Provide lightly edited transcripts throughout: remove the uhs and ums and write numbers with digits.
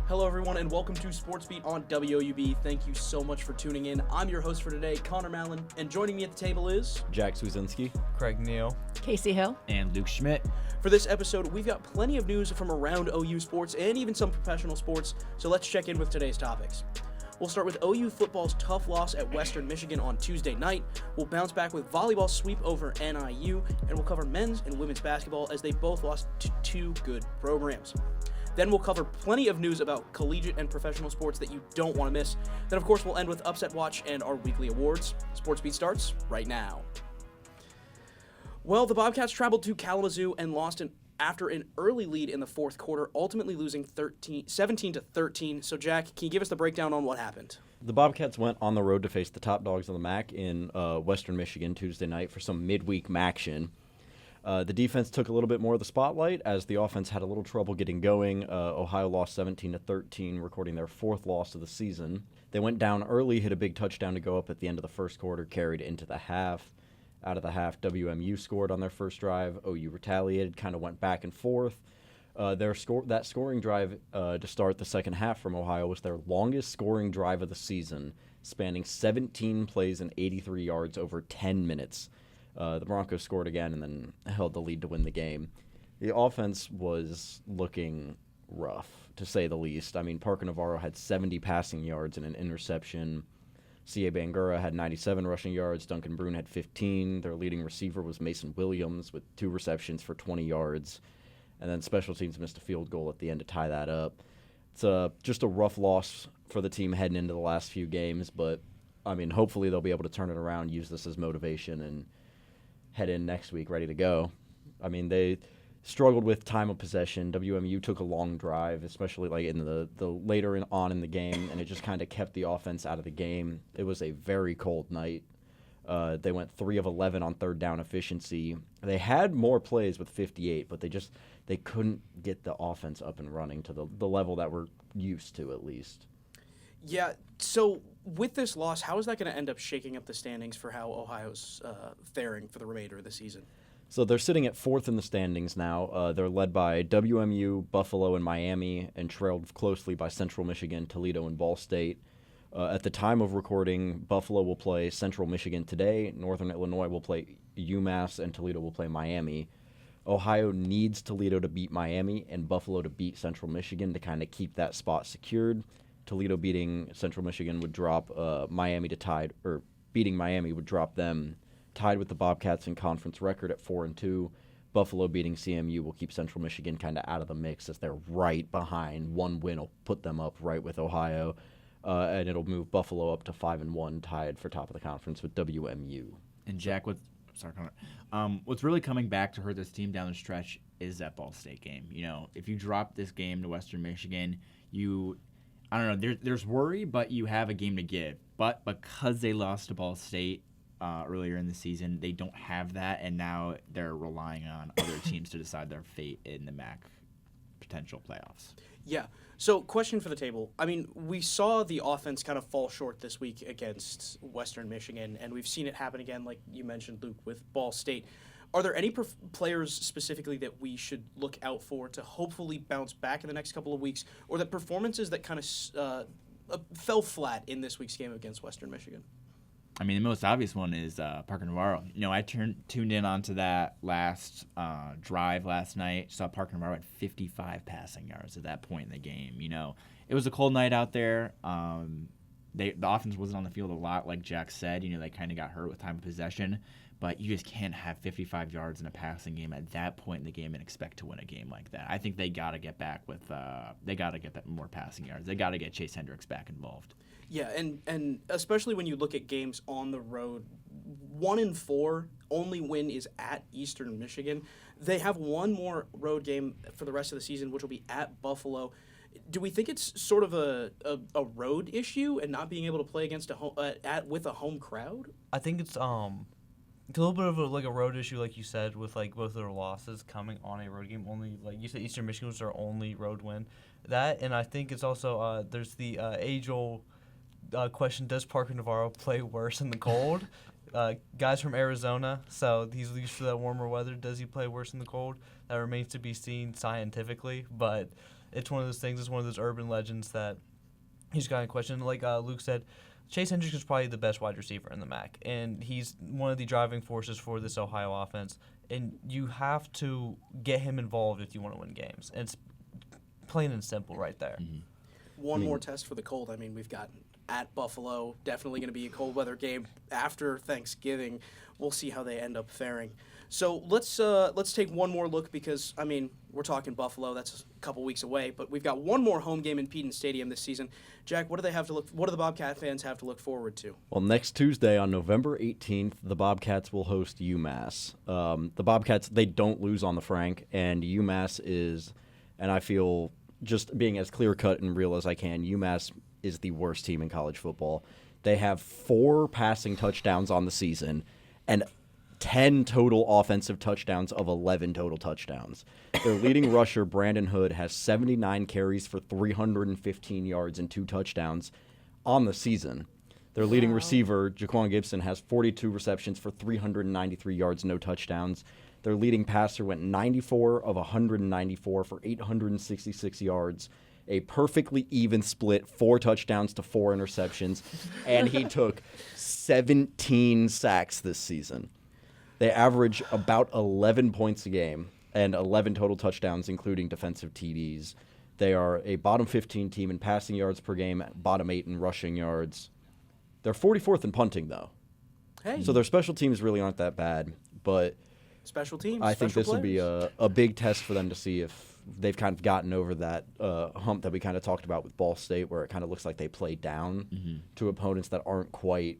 Hello, everyone, and welcome to SportsBeat on WOUB. Thank you so much for tuning in. I'm your host for today, Conor Mallonn, and joining me at the table is... Jack Zwiezinski, Craig Neal, Kasey Hill, and Luke Schmitt. For this episode, we've got plenty of news from around OU sports and even some professional sports, so let's check in with today's topics. We'll start with OU football's tough loss at Western Michigan on Tuesday night. We'll bounce back with volleyball sweep over NIU, and we'll cover men's and women's basketball as they both lost to two good programs. Then we'll cover plenty of news about collegiate and professional sports that you don't want to miss. Then, of course, we'll end with Upset Watch and our weekly awards. SportsBeat starts right now. Well, the Bobcats traveled to Kalamazoo and lost after an early lead in the fourth quarter, ultimately losing 17-13. So, Jack, can you give us the breakdown on what happened? The Bobcats went on the road to face the top dogs of the MAC in Western Michigan Tuesday night for some midweek MACtion. The defense took a little bit more of the spotlight as the offense had a little trouble getting going. Ohio lost 17-13, recording their fourth loss of the season. They went down early, hit a big touchdown to go up at the end of the first quarter, carried into the half. Out of the half, WMU scored on their first drive. OU retaliated, kind of went back and forth. That scoring drive to start the second half from Ohio was their longest scoring drive of the season, spanning 17 plays and 83 yards over 10 minutes. The Broncos scored again and then held the lead to win the game. The offense was looking rough, to say the least. I mean, Parker Navarro had 70 passing yards and an interception. C.A. Bangura had 97 rushing yards. Duncan Brune had 15. Their leading receiver was Mason Williams with 2 receptions for 20 yards. And then special teams missed a field goal at the end to tie that up. It's just a rough loss for the team heading into the last few games. But, I mean, hopefully they'll be able to turn it around, use this as motivation, and head in next week ready to go. I mean, they struggled with time of possession. WMU took a long drive, especially like in the later on in the game, and it just kind of kept the offense out of the game. It was a very cold night. They went 3 of 11 on third down efficiency. They had more plays with 58, but they couldn't get the offense up and running to the level that we're used to, at least. Yeah, so with this loss, how is that going to end up shaking up the standings for how Ohio's faring for the remainder of the season? So they're sitting at 4th in the standings now. They're led by WMU, Buffalo, and Miami, and trailed closely by Central Michigan, Toledo, and Ball State. At the time of recording, Buffalo will play Central Michigan today, Northern Illinois will play UMass, and Toledo will play Miami. Ohio needs Toledo to beat Miami and Buffalo to beat Central Michigan to kind of keep that spot secured. Toledo beating Central Michigan would drop Miami to tied, or beating Miami would drop them tied with the Bobcats in conference record at 4-2. Buffalo beating CMU will keep Central Michigan kind of out of the mix as they're right behind. One win will put them up right with Ohio, and it'll move Buffalo up to 5-1, tied for top of the conference with WMU. And Jack, what's really coming back to hurt this team down the stretch is that Ball State game. You know, if you drop this game to Western Michigan, I don't know, there's worry, but you have a game to give. But because they lost to Ball State earlier in the season, they don't have that, and now they're relying on other teams to decide their fate in the MAC potential playoffs. Yeah. So, question for the table. I mean, we saw the offense kind of fall short this week against Western Michigan, and we've seen it happen again, like you mentioned, Luke, with Ball State. Are there any players specifically that we should look out for to hopefully bounce back in the next couple of weeks, or the performances that kind of fell flat in this week's game against Western Michigan? I mean, the most obvious one is Parker Navarro. You know, I tuned in onto that last drive last night. Saw Parker Navarro at 55 passing yards at that point in the game. You know, it was a cold night out there. The offense wasn't on the field a lot, like Jack said. You know, they kind of got hurt with time of possession. But you just can't have 55 yards in a passing game at that point in the game and expect to win a game like that. I think they got to get back with they got to get that more passing yards. They got to get Chase Hendricks back involved. Yeah, and especially when you look at games on the road, 1-4, only win is at Eastern Michigan. They have one more road game for the rest of the season, which will be at Buffalo. Do we think it's sort of a road issue and not being able to play against with a home crowd? I think it's a little bit of a road issue, like you said, with like both of their losses coming on a road game. Only, like you said, Eastern Michigan was their only road win. That, and I think it's also there's the age-old question: does Parker Navarro play worse in the cold? Guys from Arizona, so he's used to that warmer weather. Does he play worse in the cold? That remains to be seen scientifically, but it's one of those things. It's one of those urban legends that he's got in question. Like Luke said, Chase Hendricks is probably the best wide receiver in the MAC, and he's one of the driving forces for this Ohio offense. And you have to get him involved if you want to win games. And it's plain and simple right there. Mm-hmm. One more test for the cold. I mean, we've got at Buffalo, definitely going to be a cold weather game after Thanksgiving. We'll see how they end up faring. So let's take one more look because, I mean, we're talking Buffalo. That's a couple weeks away, but we've got one more home game in Peden Stadium this season. Jack, what do the Bobcat fans have to look forward to? Well, next Tuesday on November 18th, the Bobcats will host UMass. The Bobcats, they don't lose on the Frank, and UMass is, and I feel just being as clear-cut and real as I can, UMass is the worst team in college football. They have 4 passing touchdowns on the season and 10 total offensive touchdowns of 11 total touchdowns. Their leading rusher, Brandon Hood, has 79 carries for 315 yards and 2 touchdowns on the season. Their leading receiver, Jaquan Gibson, has 42 receptions for 393 yards, no touchdowns. Their leading passer went 94 of 194 for 866 yards, a perfectly even split, 4 touchdowns to 4 interceptions, and he took 17 sacks this season. They average about 11 points a game and 11 total touchdowns, including defensive TDs. They are a bottom 15 team in passing yards per game, bottom 8 in rushing yards. They're 44th in punting, though. Hey. So their special teams really aren't that bad, but Special teams. I think this will be players. a big test for them to see if they've kind of gotten over that hump that we kind of talked about with Ball State, where it kind of looks like they play down to opponents that aren't quite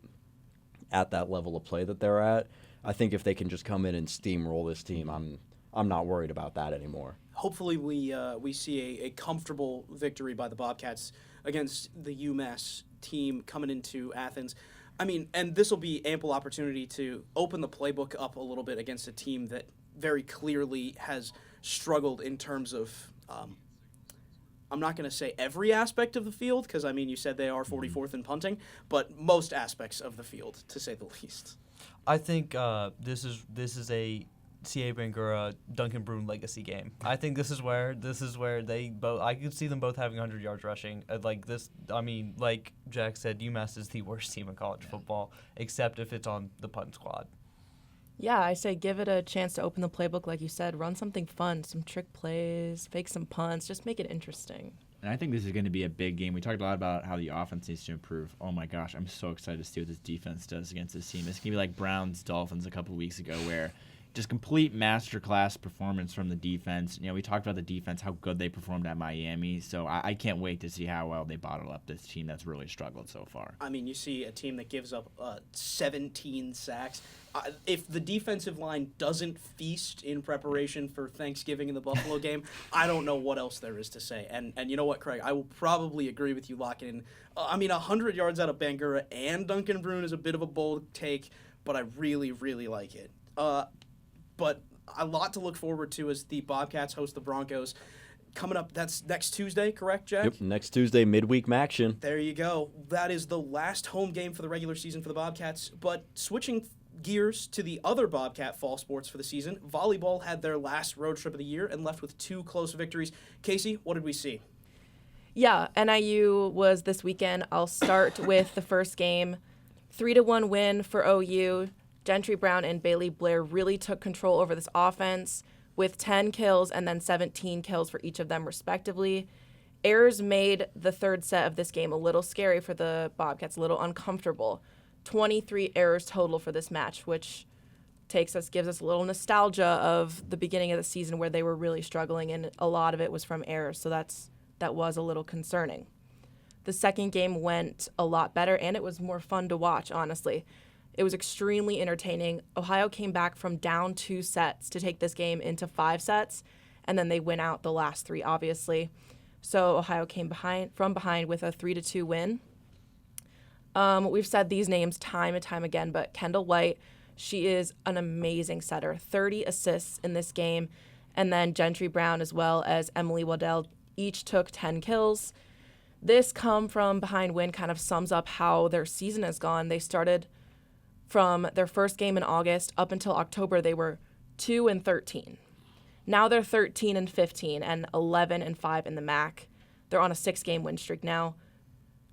at that level of play that they're at. I think if they can just come in and steamroll this team, I'm not worried about that anymore. Hopefully we see a comfortable victory by the Bobcats against the UMass team coming into Athens. I mean, and this will be ample opportunity to open the playbook up a little bit against a team that very clearly has struggled in terms of, I'm not going to say every aspect of the field, because, I mean, you said they are 44th in punting, but most aspects of the field, to say the least. I think this is a C.A. Bangura, Duncan Brune legacy game. I think this is where they both. I could see them both having 100 yards rushing. Like this, I mean, like Jack said, UMass is the worst team in college football, except if it's on the punt squad. Yeah, I say give it a chance to open the playbook, like you said. Run something fun, some trick plays, fake some punts, just make it interesting. And I think this is going to be a big game. We talked a lot about how the offense needs to improve. Oh, my gosh, I'm so excited to see what this defense does against this team. It's going to be like Browns-Dolphins a couple weeks ago where just complete masterclass performance from the defense. You know, we talked about the defense, how good they performed at Miami. So I can't wait to see how well they bottle up this team that's really struggled so far. I mean, you see a team that gives up 17 sacks. If the defensive line doesn't feast in preparation for Thanksgiving in the Buffalo game, I don't know what else there is to say. And you know what, Craig? I will probably agree with you locking in. I mean, 100 yards out of Bangura and Duncan Brune is a bit of a bold take, but I really, really like it. But a lot to look forward to as the Bobcats host the Broncos. Coming up, that's next Tuesday, correct, Jack? Yep, next Tuesday, midweek action. There you go. That is the last home game for the regular season for the Bobcats. But switching gears to the other Bobcat fall sports for the season, volleyball had their last road trip of the year and left with 2 close victories. Kasey, what did we see? Yeah, NIU was this weekend. I'll start with the first game. 3-1 win for OU. Gentry Brown and Bailey Blair really took control over this offense with 10 kills and then 17 kills for each of them respectively. Errors made the third set of this game a little scary for the Bobcats, a little uncomfortable. 23 errors total for this match, which gives us a little nostalgia of the beginning of the season where they were really struggling, and a lot of it was from errors, so that was a little concerning. The second game went a lot better, and it was more fun to watch, honestly. It was extremely entertaining. Ohio came back from down 2 sets to take this game into 5 sets, and then they went out the last 3, obviously. So Ohio came from behind with a 3-2 win. We've said these names time and time again, but Kendall White, she is an amazing setter. 30 assists in this game, and then Gentry Brown as well as Emily Waddell each took 10 kills. This come from behind win kind of sums up how their season has gone. They started from their first game in August up until October, they were 2-13. Now they're 13-15 and 11-5 in the MAC. They're on a 6-game win streak now,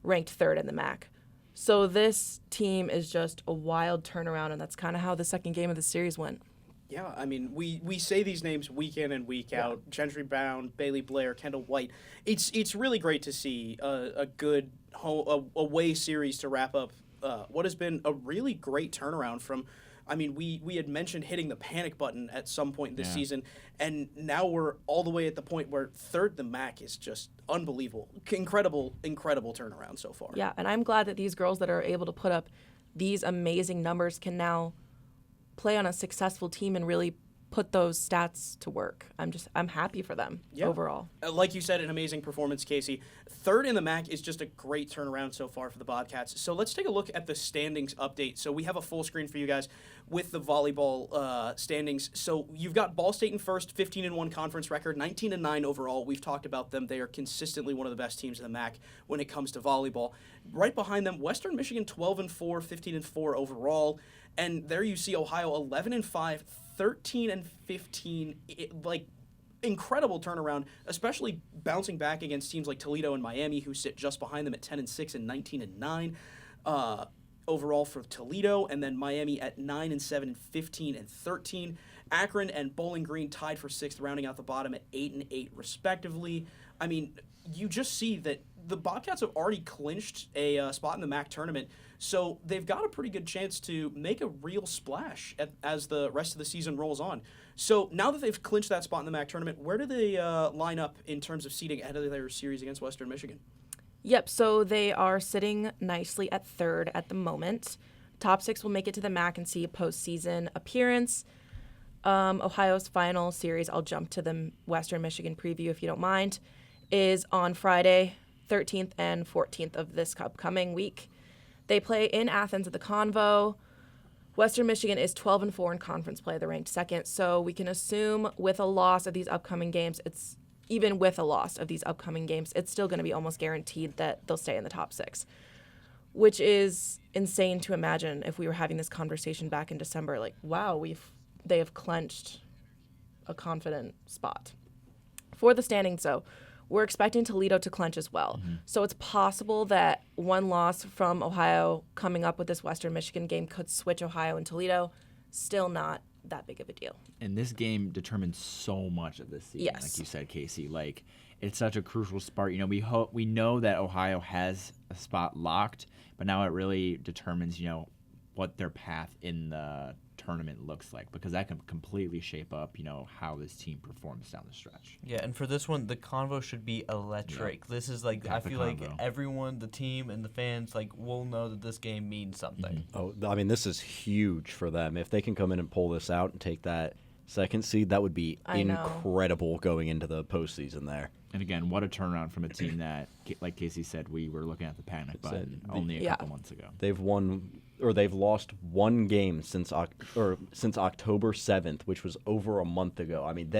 ranked 3rd in the MAC. So this team is just a wild turnaround, and that's kind of how the second game of the series went. Yeah, I mean, we say these names week in and week out. Gentry Brown, Bailey Blair, Kendall White. It's really great to see a good away series to wrap up what has been a really great turnaround from. I mean, we had mentioned hitting the panic button at some point this season, and now we're all the way at the point where 3rd in the MAC is just unbelievable. Incredible turnaround so far. Yeah, and I'm glad that these girls that are able to put up these amazing numbers can now play on a successful team and really put those stats to work. I'm happy for them overall. Like you said, an amazing performance, Kasey. 3rd in the MAC is just a great turnaround so far for the Bobcats. So let's take a look at the standings update. So we have a full screen for you guys with the volleyball standings. So you've got Ball State in first, 15-1 conference record, 19-9 overall. We've talked about them. They are consistently one of the best teams in the MAC when it comes to volleyball. Right behind them, Western Michigan 12-4, 15-4 overall. And there you see Ohio 11-5, 13-15, like incredible turnaround, especially bouncing back against teams like Toledo and Miami, who sit just behind them at 10-6 and 19-9 overall for Toledo, and then Miami at 9-7 and 15 and 13. Akron and Bowling Green tied for 6th, rounding out the bottom at 8-8 respectively. I mean, you just see that the Bobcats have already clinched a spot in the MAC tournament, so they've got a pretty good chance to make a real splash as the rest of the season rolls on. So now that they've clinched that spot in the MAC tournament, where do they line up in terms of seeding ahead of their series against Western Michigan? Yep, so they are sitting nicely at 3rd at the moment. Top 6 will make it to the MAC and see a postseason appearance. Ohio's final series, I'll jump to the Western Michigan preview if you don't mind, is on Friday, 13th and 14th of this upcoming week. They play in Athens at the Convo. Western Michigan is 12-4 in conference play. They're ranked 2nd. So we can assume with a loss of these upcoming games, it's still going to be almost guaranteed that they'll stay in the top 6, which is insane to imagine if we were having this conversation back in December. Like, wow, they have clinched a confident spot. For the standings, though, we're expecting Toledo to clinch as well. Mm-hmm. So it's possible that one loss from Ohio coming up with this Western Michigan game could switch Ohio and Toledo. Still not that big of a deal. And this game determines so much of this season, yes. Like you said, Kasey. Like, it's such a crucial spot. You know, we know that Ohio has a spot locked, but now it really determines, you know, what their path in the tournament looks like, because that can completely shape up, you know, how this team performs down the stretch. Yeah, and for this one, the convo should be electric. Yep. This is like, I feel like everyone, the team and the fans, like, will know that this game means something. Mm-hmm. Oh, I mean, this is huge for them. If they can come in and pull this out and take that 2nd seed, that would be incredible going into the postseason there. And again, what a turnaround from a team that, like Kasey said, we were looking at the panic button only a couple months ago. They've lost one game since October 7th, which was over a month ago. I mean,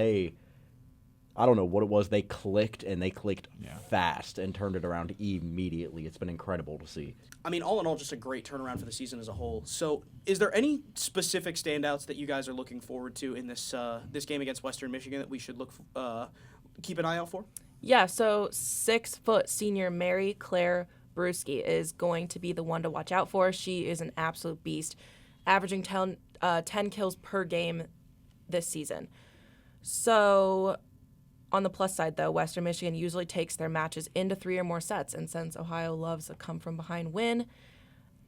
I don't know what it was. They clicked, and they clicked fast and turned it around immediately. It's been incredible to see. I mean, all in all, just a great turnaround for the season as a whole. So is there any specific standouts that you guys are looking forward to in this game against Western Michigan that we should keep an eye out for? Yeah, so 6-foot senior Mary Claire Brewski is going to be the one to watch out for. She is an absolute beast, averaging 10 kills per game this season. So on the plus side, though, Western Michigan usually takes their matches into 3 or more sets, and since Ohio loves a come-from-behind win,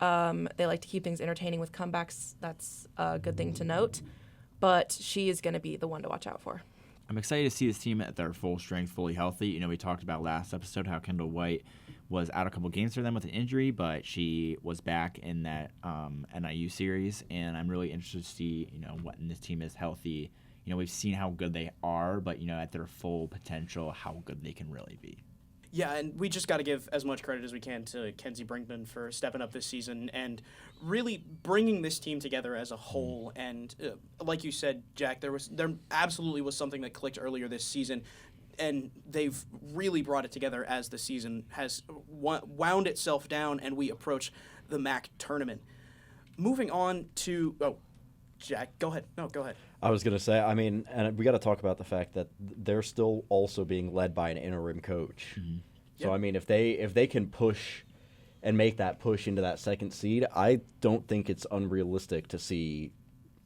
they like to keep things entertaining with comebacks. That's a good thing to note, but she is going to be the one to watch out for. I'm excited to see this team at their full strength, fully healthy. You know, we talked about last episode how Kendall White was out a couple games for them with an injury, but she was back in that NIU series, and I'm really interested to see, you know, when this team is healthy. You know, we've seen how good they are, but, you know, at their full potential, how good they can really be. Yeah, and we just got to give as much credit as we can to Kenzie Brinkman for stepping up this season and really bringing this team together as a whole. And like you said, Jack, there absolutely was something that clicked earlier this season, and they've really brought it together as the season has wound itself down and we approach the MAC tournament. Moving on to Jack, go ahead. No, go ahead. I was going to say, I mean, and we got to talk about the fact that they're still also being led by an interim coach. Mm-hmm. So, Yep. I mean, if they can push and make that push into that second seed, I don't think it's unrealistic to see,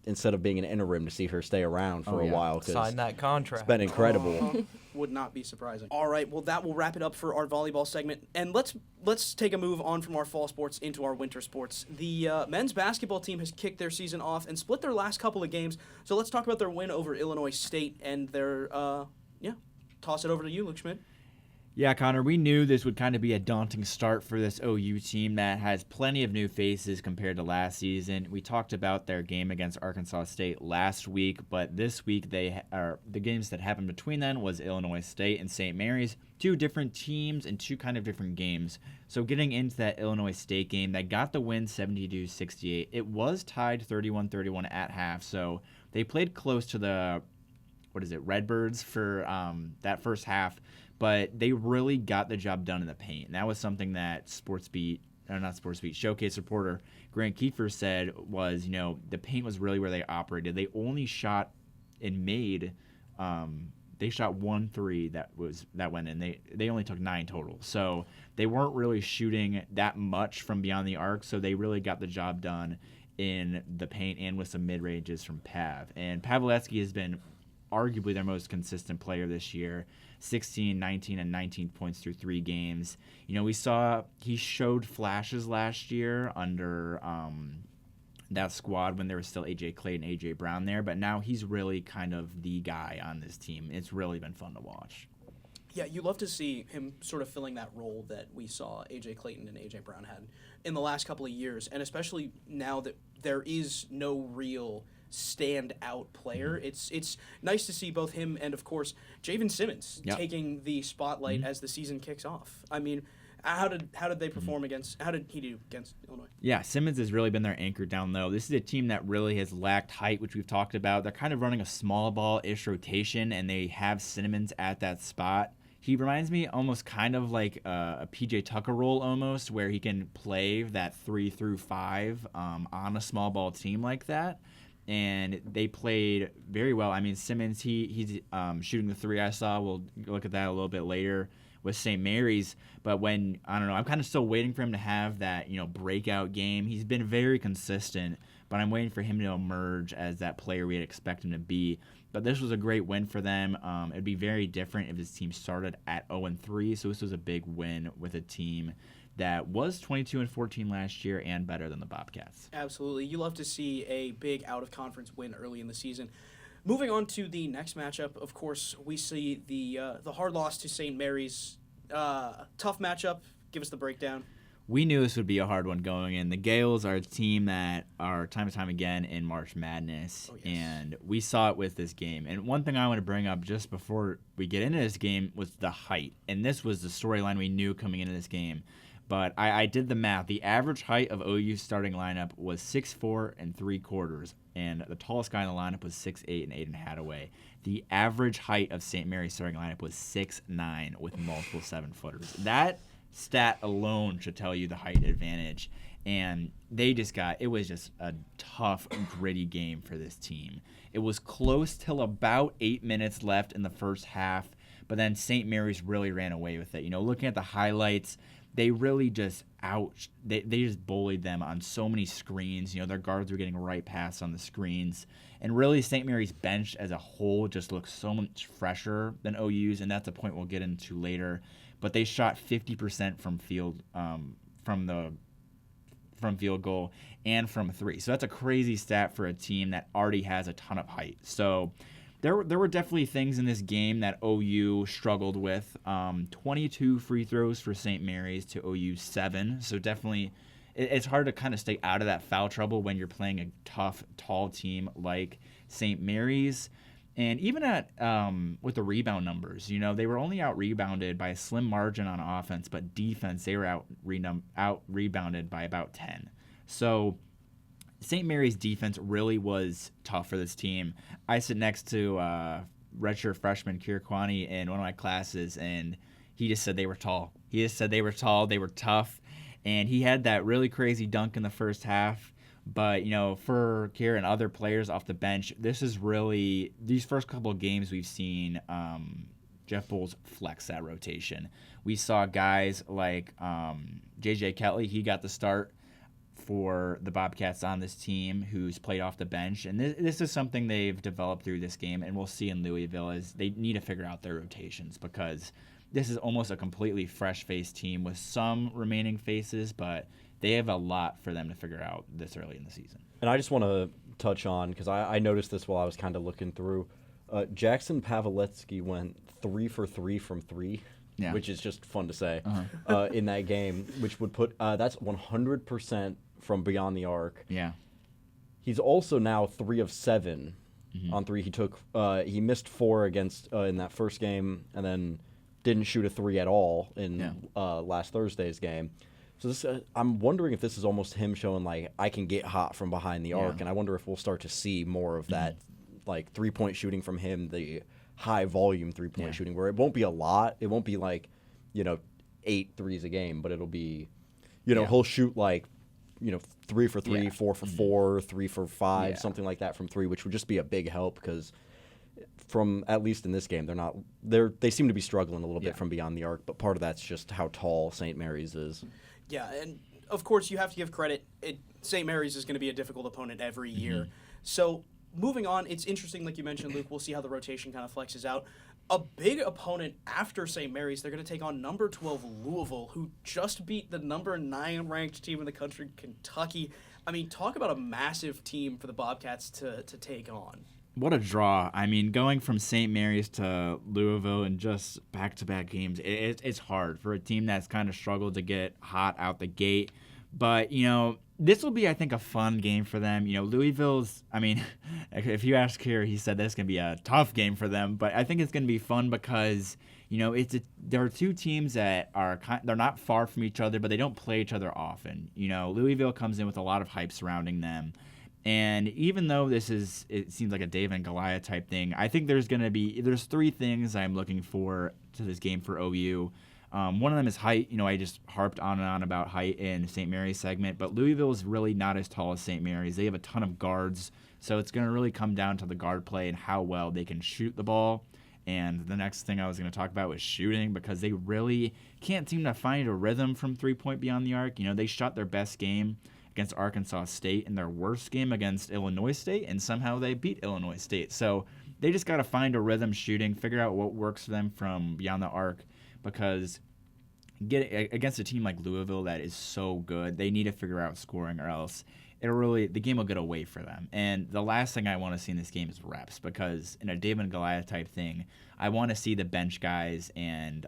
instead of being an interim, to see her stay around for Oh, a yeah. while. 'Cause Sign that contract. it's been incredible. Would not be surprising. All right, well, that will wrap it up for our volleyball segment. And let's take a move on from our fall sports into our winter sports. The men's basketball team has kicked their season off and split their last couple of games. So let's talk about their win over Illinois State and their, toss it over to you, Luke Schmitt. Yeah, Connor, we knew this would kind of be a daunting start for this OU team that has plenty of new faces compared to last season. We talked about their game against Arkansas State last week, but this week the games that happened between them was Illinois State and St. Mary's, two different teams and two kind of different games. So getting into that Illinois State game, that got the win 72-68. It was tied 31-31 at half, so they played close to the Redbirds for that first half. But they really got the job done in the paint. And that was something that Showcase reporter Grant Kiefer said was, the paint was really where they operated. They only shot and made, they shot 1 3 that went in. They only took 9 total. So they weren't really shooting that much from beyond the arc. So they really got the job done in the paint and with some mid-ranges from Pav. And Pavletsky has been arguably their most consistent player this year. 16, 19, and 19 points through 3 games. We saw he showed flashes last year under that squad when there was still A.J. Clayton, A.J. Brown there, but now he's really kind of the guy on this team. It's really been fun to watch. Yeah, you love to see him sort of filling that role that we saw A.J. Clayton and A.J. Brown had in the last couple of years, and especially now that there is no real standout player. It's nice to see both him and, of course, Javen Simmons taking the spotlight as the season kicks off. I mean, how did they perform how did he do against Illinois? Yeah, Simmons has really been their anchor down low. This is a team that really has lacked height, which we've talked about. They're kind of running a small ball-ish rotation, and they have Simmons at that spot. He reminds me almost kind of like a PJ Tucker role almost, where he can play that 3 through 5 on a small ball team like that. And they played very well. I mean, Simmons, he's shooting the 3 I saw. We'll look at that a little bit later with St. Mary's. But I'm kind of still waiting for him to have that, breakout game. He's been very consistent, but I'm waiting for him to emerge as that player we'd expect him to be. But this was a great win for them. It'd be very different if this team started at 0-3. So this was a big win with a team that was 22-14 last year and better than the Bobcats. Absolutely. You love to see a big out-of-conference win early in the season. Moving on to the next matchup, of course, we see the hard loss to St. Mary's. Tough matchup. Give us the breakdown. We knew this would be a hard one going in. The Gales are a team that are time and time again in March Madness, and we saw it with this game. And one thing I want to bring up just before we get into this game was the height. And this was the storyline we knew coming into this game. But I did the math. The average height of OU's starting lineup was 6'4" and 3/4, and the tallest guy in the lineup was 6'8" and Aiden Hadaway. The average height of St. Mary's starting lineup was 6'9" with multiple 7-footers. That stat alone should tell you the height advantage. And it was just a tough, gritty game for this team. It was close till about 8 minutes left in the first half, but then St. Mary's really ran away with it. Looking at the highlights, they really just they just bullied them on so many screens. Their guards were getting right past on the screens. And really, St. Mary's bench as a whole just looks so much fresher than OU's, and that's a point we'll get into later. But they shot 50% from field from field goal and from 3. So that's a crazy stat for a team that already has a ton of height. So there were definitely things in this game that OU struggled with. 22 free throws for St. Mary's to OU 7. So definitely it's hard to kind of stay out of that foul trouble when you're playing a tough, tall team like St. Mary's. And even at with the rebound numbers, they were only out-rebounded by a slim margin on offense, but defense, they were out-rebounded by about 10. So St. Mary's defense really was tough for this team. I sit next to redshirt freshman Kirkwani in one of my classes, and he just said they were tall. They were tough, and he had that really crazy dunk in the first half. But, for Kier and other players off the bench, this is really – these first couple of games we've seen Jeff Bowles flex that rotation. We saw guys like J.J. Kelly. He got the start for the Bobcats on this team, who's played off the bench. And this is something they've developed through this game, and we'll see in Louisville is they need to figure out their rotations because this is almost a completely fresh-faced team with some remaining faces, but they have a lot for them to figure out this early in the season. And I just want to touch on, because I noticed this while I was kind of looking through, Jackson Pavletsky went 3 for 3 from 3, which is just fun to say, in that game, which would put that's 100% from beyond the arc. Yeah. He's also now 3 of 7 on 3. He missed 4 against in that first game, and then didn't shoot a 3 at all in last Thursday's game. So this, I'm wondering if this is almost him showing, like, I can get hot from behind the arc, and I wonder if we'll start to see more of that, like, three-point shooting from him, the high-volume three-point shooting, where it won't be a lot. It won't be, like, 8 threes a game, but it'll be, he'll shoot, like, 3 for 3, 4 for 4, 3 for 5, something like that from 3, which would just be a big help because from, at least in this game, they seem to be struggling a little bit from beyond the arc, but part of that's just how tall St. Mary's is. Yeah, and of course you have to give credit. St. Mary's is going to be a difficult opponent every year. So moving on, it's interesting, like you mentioned, Luke. We'll see how the rotation kind of flexes out. A big opponent after St. Mary's, they're going to take on number 12 Louisville, who just beat the number 9 ranked team in the country, Kentucky. I mean, talk about a massive team for the Bobcats to take on. What a draw. I mean, going from St. Mary's to Louisville in just back-to-back games, it's hard for a team that's kind of struggled to get hot out the gate. But, this will be, I think, a fun game for them. Louisville's, I mean, if you ask here, he said this is going to be a tough game for them. But I think it's going to be fun because, there are two teams that they're not far from each other, but they don't play each other often. Louisville comes in with a lot of hype surrounding them. And even though it seems like a David and Goliath type thing, I think there's 3 things I'm looking for to this game for OU. One of them is height. I just harped on and on about height in St. Mary's segment, but Louisville is really not as tall as St. Mary's. They have a ton of guards, so it's going to really come down to the guard play and how well they can shoot the ball. And the next thing I was going to talk about was shooting, because they really can't seem to find a rhythm from three-point beyond the arc. They shot their best game against Arkansas State in their worst game against Illinois State, and somehow they beat Illinois State. So they just got to find a rhythm shooting, figure out what works for them from beyond the arc, because against a team like Louisville that is so good, they need to figure out scoring, or else the game will get away for them. And the last thing I want to see in this game is reps, because in a David and Goliath type thing, I want to see the bench guys and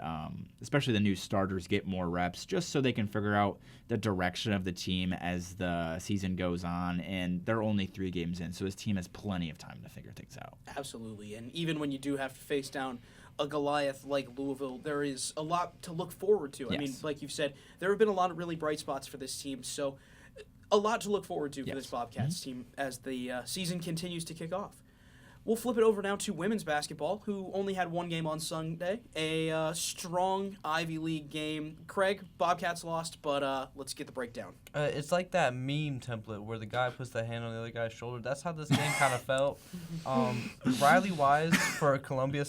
especially the new starters get more reps, just so they can figure out the direction of the team as the season goes on. And they're only 3 games in, so this team has plenty of time to figure things out. Absolutely. And even when you do have to face down a Goliath like Louisville, there is a lot to look forward to. Yes. I mean, like you've said, there have been a lot of really bright spots for this team, so a lot to look forward to for this Bobcats team as the season continues to kick off. We'll flip it over now to women's basketball, who only had 1 game on Sunday, a strong Ivy League game. Craig, Bobcats lost, but let's get the breakdown. It's like that meme template where the guy puts the hand on the other guy's shoulder. That's how this game kind of felt. Riley Wise for Columbia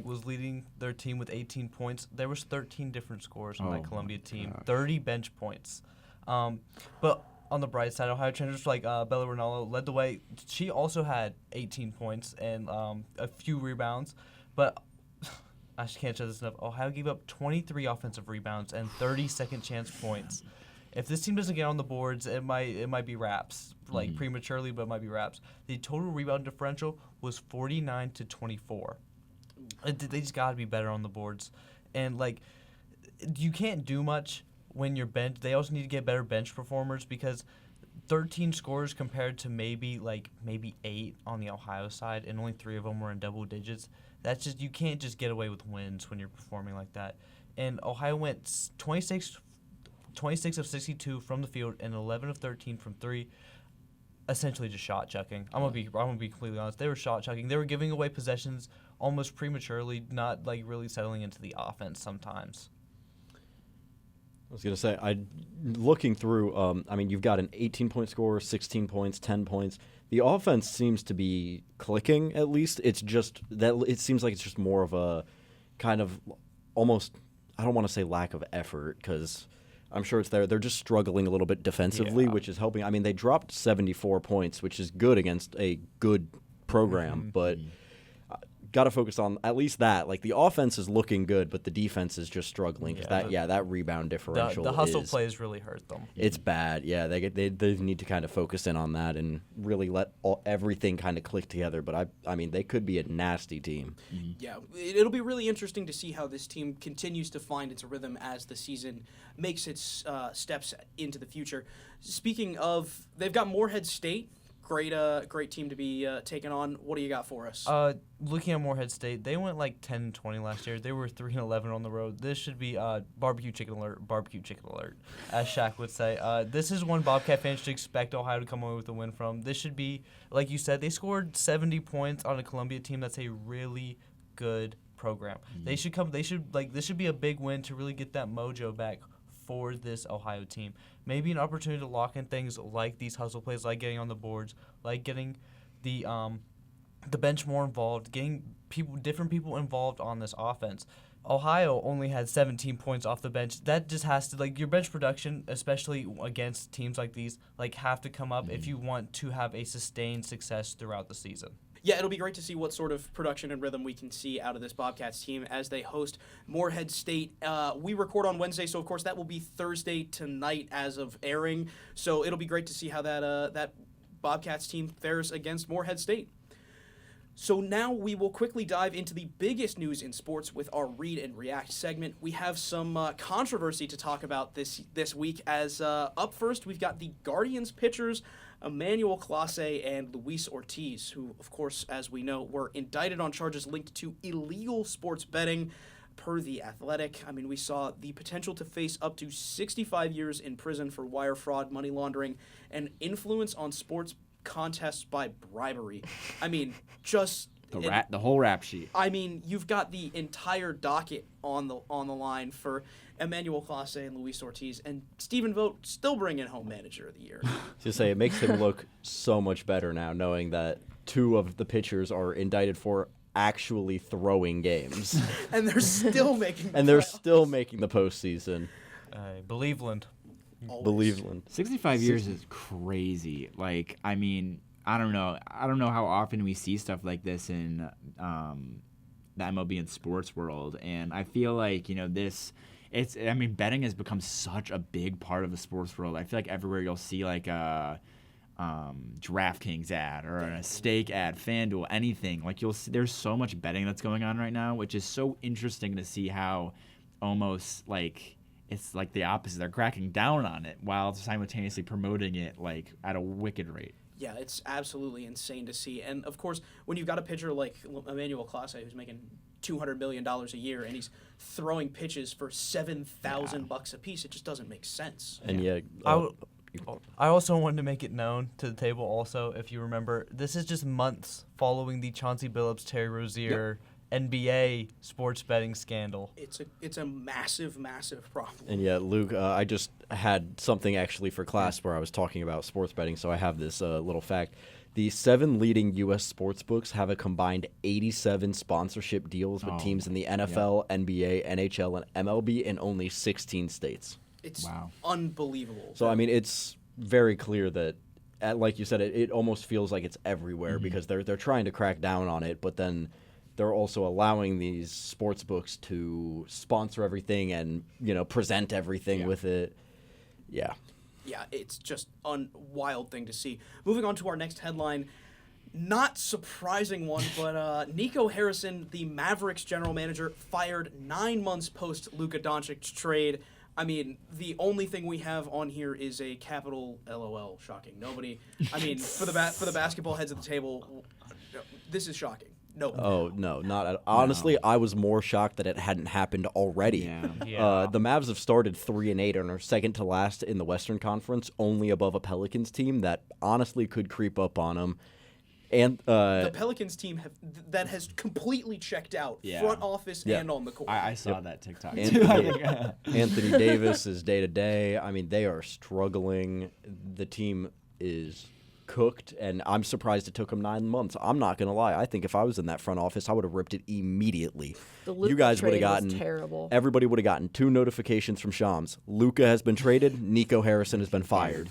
was leading their team with 18 points. There was 13 different scores on that Columbia team, 30 bench points. But on the bright side, Ohio Trenders like Bella Rinaldo led the way. She also had 18 points and a few rebounds, but I just can't stress this enough. Ohio gave up 23 offensive rebounds and 30 second chance points. If this team doesn't get on the boards, it might be wraps, prematurely, but it might be wraps. The total rebound differential was 49-24. They just got to be better on the boards, and you can't do much when you're bench. They also need to get better bench performers, because 13 scores compared to maybe 8 on the Ohio side, and only 3 of them were in double digits. That's just, you can't just get away with wins when you're performing like that. And Ohio went 26 of 62 from the field and 11 of 13 from 3. Essentially just shot chucking. I'm gonna be completely honest. They were shot chucking. They were giving away possessions almost prematurely, not really settling into the offense sometimes. I was going to say, looking through, I mean, you've got an 18-point scorer, 16 points, 10 points. The offense seems to be clicking, at least. It's just that it seems like it's just more of a kind of almost, I don't want to say lack of effort, because I'm sure it's there. They're just struggling a little bit defensively, which is helping. I mean, they dropped 74 points, which is good against a good program, but got to focus on at least that. Like, the offense is looking good, but the defense is just struggling. That rebound differential. The hustle plays really hurt them. It's bad. Yeah, they need to kind of focus in on that and really let everything kind of click together. But I mean, they could be a nasty team. Yeah, it'll be really interesting to see how this team continues to find its rhythm as the season makes its steps into the future. Speaking of, they've got Morehead State. Great team to be taking on. What do you got for us? Looking at Morehead State, they went like 10-20 last year. They were 3-11 on the road. This should be barbecue chicken alert, as Shaq would say. This is one Bobcat fans should expect Ohio to come away with a win from. This should be, like you said, they scored 70 points on a Columbia team that's a really good program. This should be a big win to really get that mojo back for this Ohio team. Maybe an opportunity to lock in things like these hustle plays, like getting on the boards, like getting the bench more involved, getting different people involved on this offense. Ohio only had 17 points off the bench. That just has to, like, your bench production, especially against teams like these, like, have to come up if you want to have a sustained success throughout the season. Yeah, it'll be great to see what sort of production and rhythm we can see out of this Bobcats team as they host Morehead State. We record on Wednesday, so of course that will be Thursday tonight as of airing. So it'll be great to see how that Bobcats team fares against Morehead State. So now we will quickly dive into the biggest news in sports with our Read and React segment. We have some controversy to talk about this week, as up first we've got the Guardians pitchers Emmanuel Clase and Luis Ortiz, who, of course, as we know, were indicted on charges linked to illegal sports betting per The Athletic. I mean, we saw the potential to face up to 65 years in prison for wire fraud, money laundering, and influence on sports contests by bribery. I mean, just the whole rap sheet. I mean, you've got the entire docket on the line for Emmanuel Clase and Luis Ortiz, and Stephen Vogt still bringing home Manager of the Year. To say, it makes him look so much better now, knowing that two of the pitchers are indicted for actually throwing games, and they're still making. They're still making the postseason. Believeland. Believeland. 65 years is crazy. Like, I mean, I don't know how often we see stuff like this in the MLB and sports world, and I feel like, betting has become such a big part of the sports world. I feel like everywhere you'll see like a DraftKings ad or a stake ad, FanDuel, anything. Like, you'll see there's so much betting that's going on right now, which is so interesting to see how almost like it's like the opposite. They're cracking down on it while simultaneously promoting it like at a wicked rate. Yeah, it's absolutely insane to see. And, of course, when you've got a pitcher like Emmanuel Clase who's making $200 million a year and he's throwing pitches for $7,000 a piece, it just doesn't make sense. And I also wanted to make it known to the table also, if you remember, this is just months following the Chauncey Billups, Terry Rozier, NBA sports betting scandal. It's a massive, massive problem. And Luke, I just had something actually for class where I was talking about sports betting, so I have this little fact. The 7 leading U.S. sports books have a combined 87 sponsorship deals with teams in the NFL, NBA, NHL, and MLB in only 16 states. It's unbelievable. So, I mean, it's very clear that, like you said, it almost feels like it's everywhere because they're trying to crack down on it, but then they're also allowing these sports books to sponsor everything and, present everything with it. Yeah. Yeah, it's just a wild thing to see. Moving on to our next headline, not surprising one, but Nico Harrison, the Mavericks general manager, fired 9 months post Luka Doncic trade. I mean, the only thing we have on here is a capital LOL. Shocking. Nobody. I mean, for the basketball heads at the table, this is shocking. No. Oh, no, not at all. Honestly, I was more shocked that it hadn't happened already. The Mavs have started 3-8 and are second to last in the Western Conference, only above a Pelicans team that honestly could creep up on them. And the Pelicans team that has completely checked out, front office and on the court. I saw that TikTok too. Anthony Davis is day to day. I mean, they are struggling. The team is cooked, and I'm surprised it took them 9 months. I'm not gonna lie. I think if I was in that front office, I would have ripped it immediately. The Luka you guys would trade have was gotten terrible. Everybody would have gotten 2 notifications from Shams. Luka has been traded. Nico Harrison has been fired.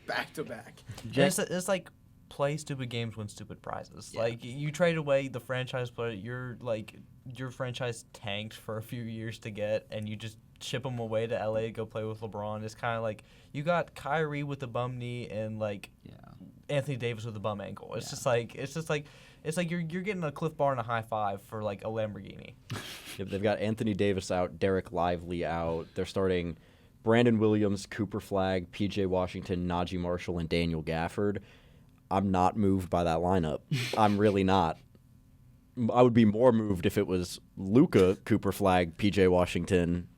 Back to back. It's like play stupid games, win stupid prizes. Like you trade away the franchise player, your franchise tanked for a few years to get, and you just ship them away to LA to go play with LeBron. It's kind of like you got Kyrie with the bum knee and Anthony Davis with the bum ankle. It's just like you're getting a Cliff Bar and a high five for like a Lamborghini. Yep, they've got Anthony Davis out, Derek Lively out. They're starting Brandon Williams, Cooper Flagg, P.J. Washington, Najee Marshall, and Daniel Gafford. I'm not moved by that lineup. I'm really not. I would be more moved if it was Luka, Cooper Flagg, P.J. Washington,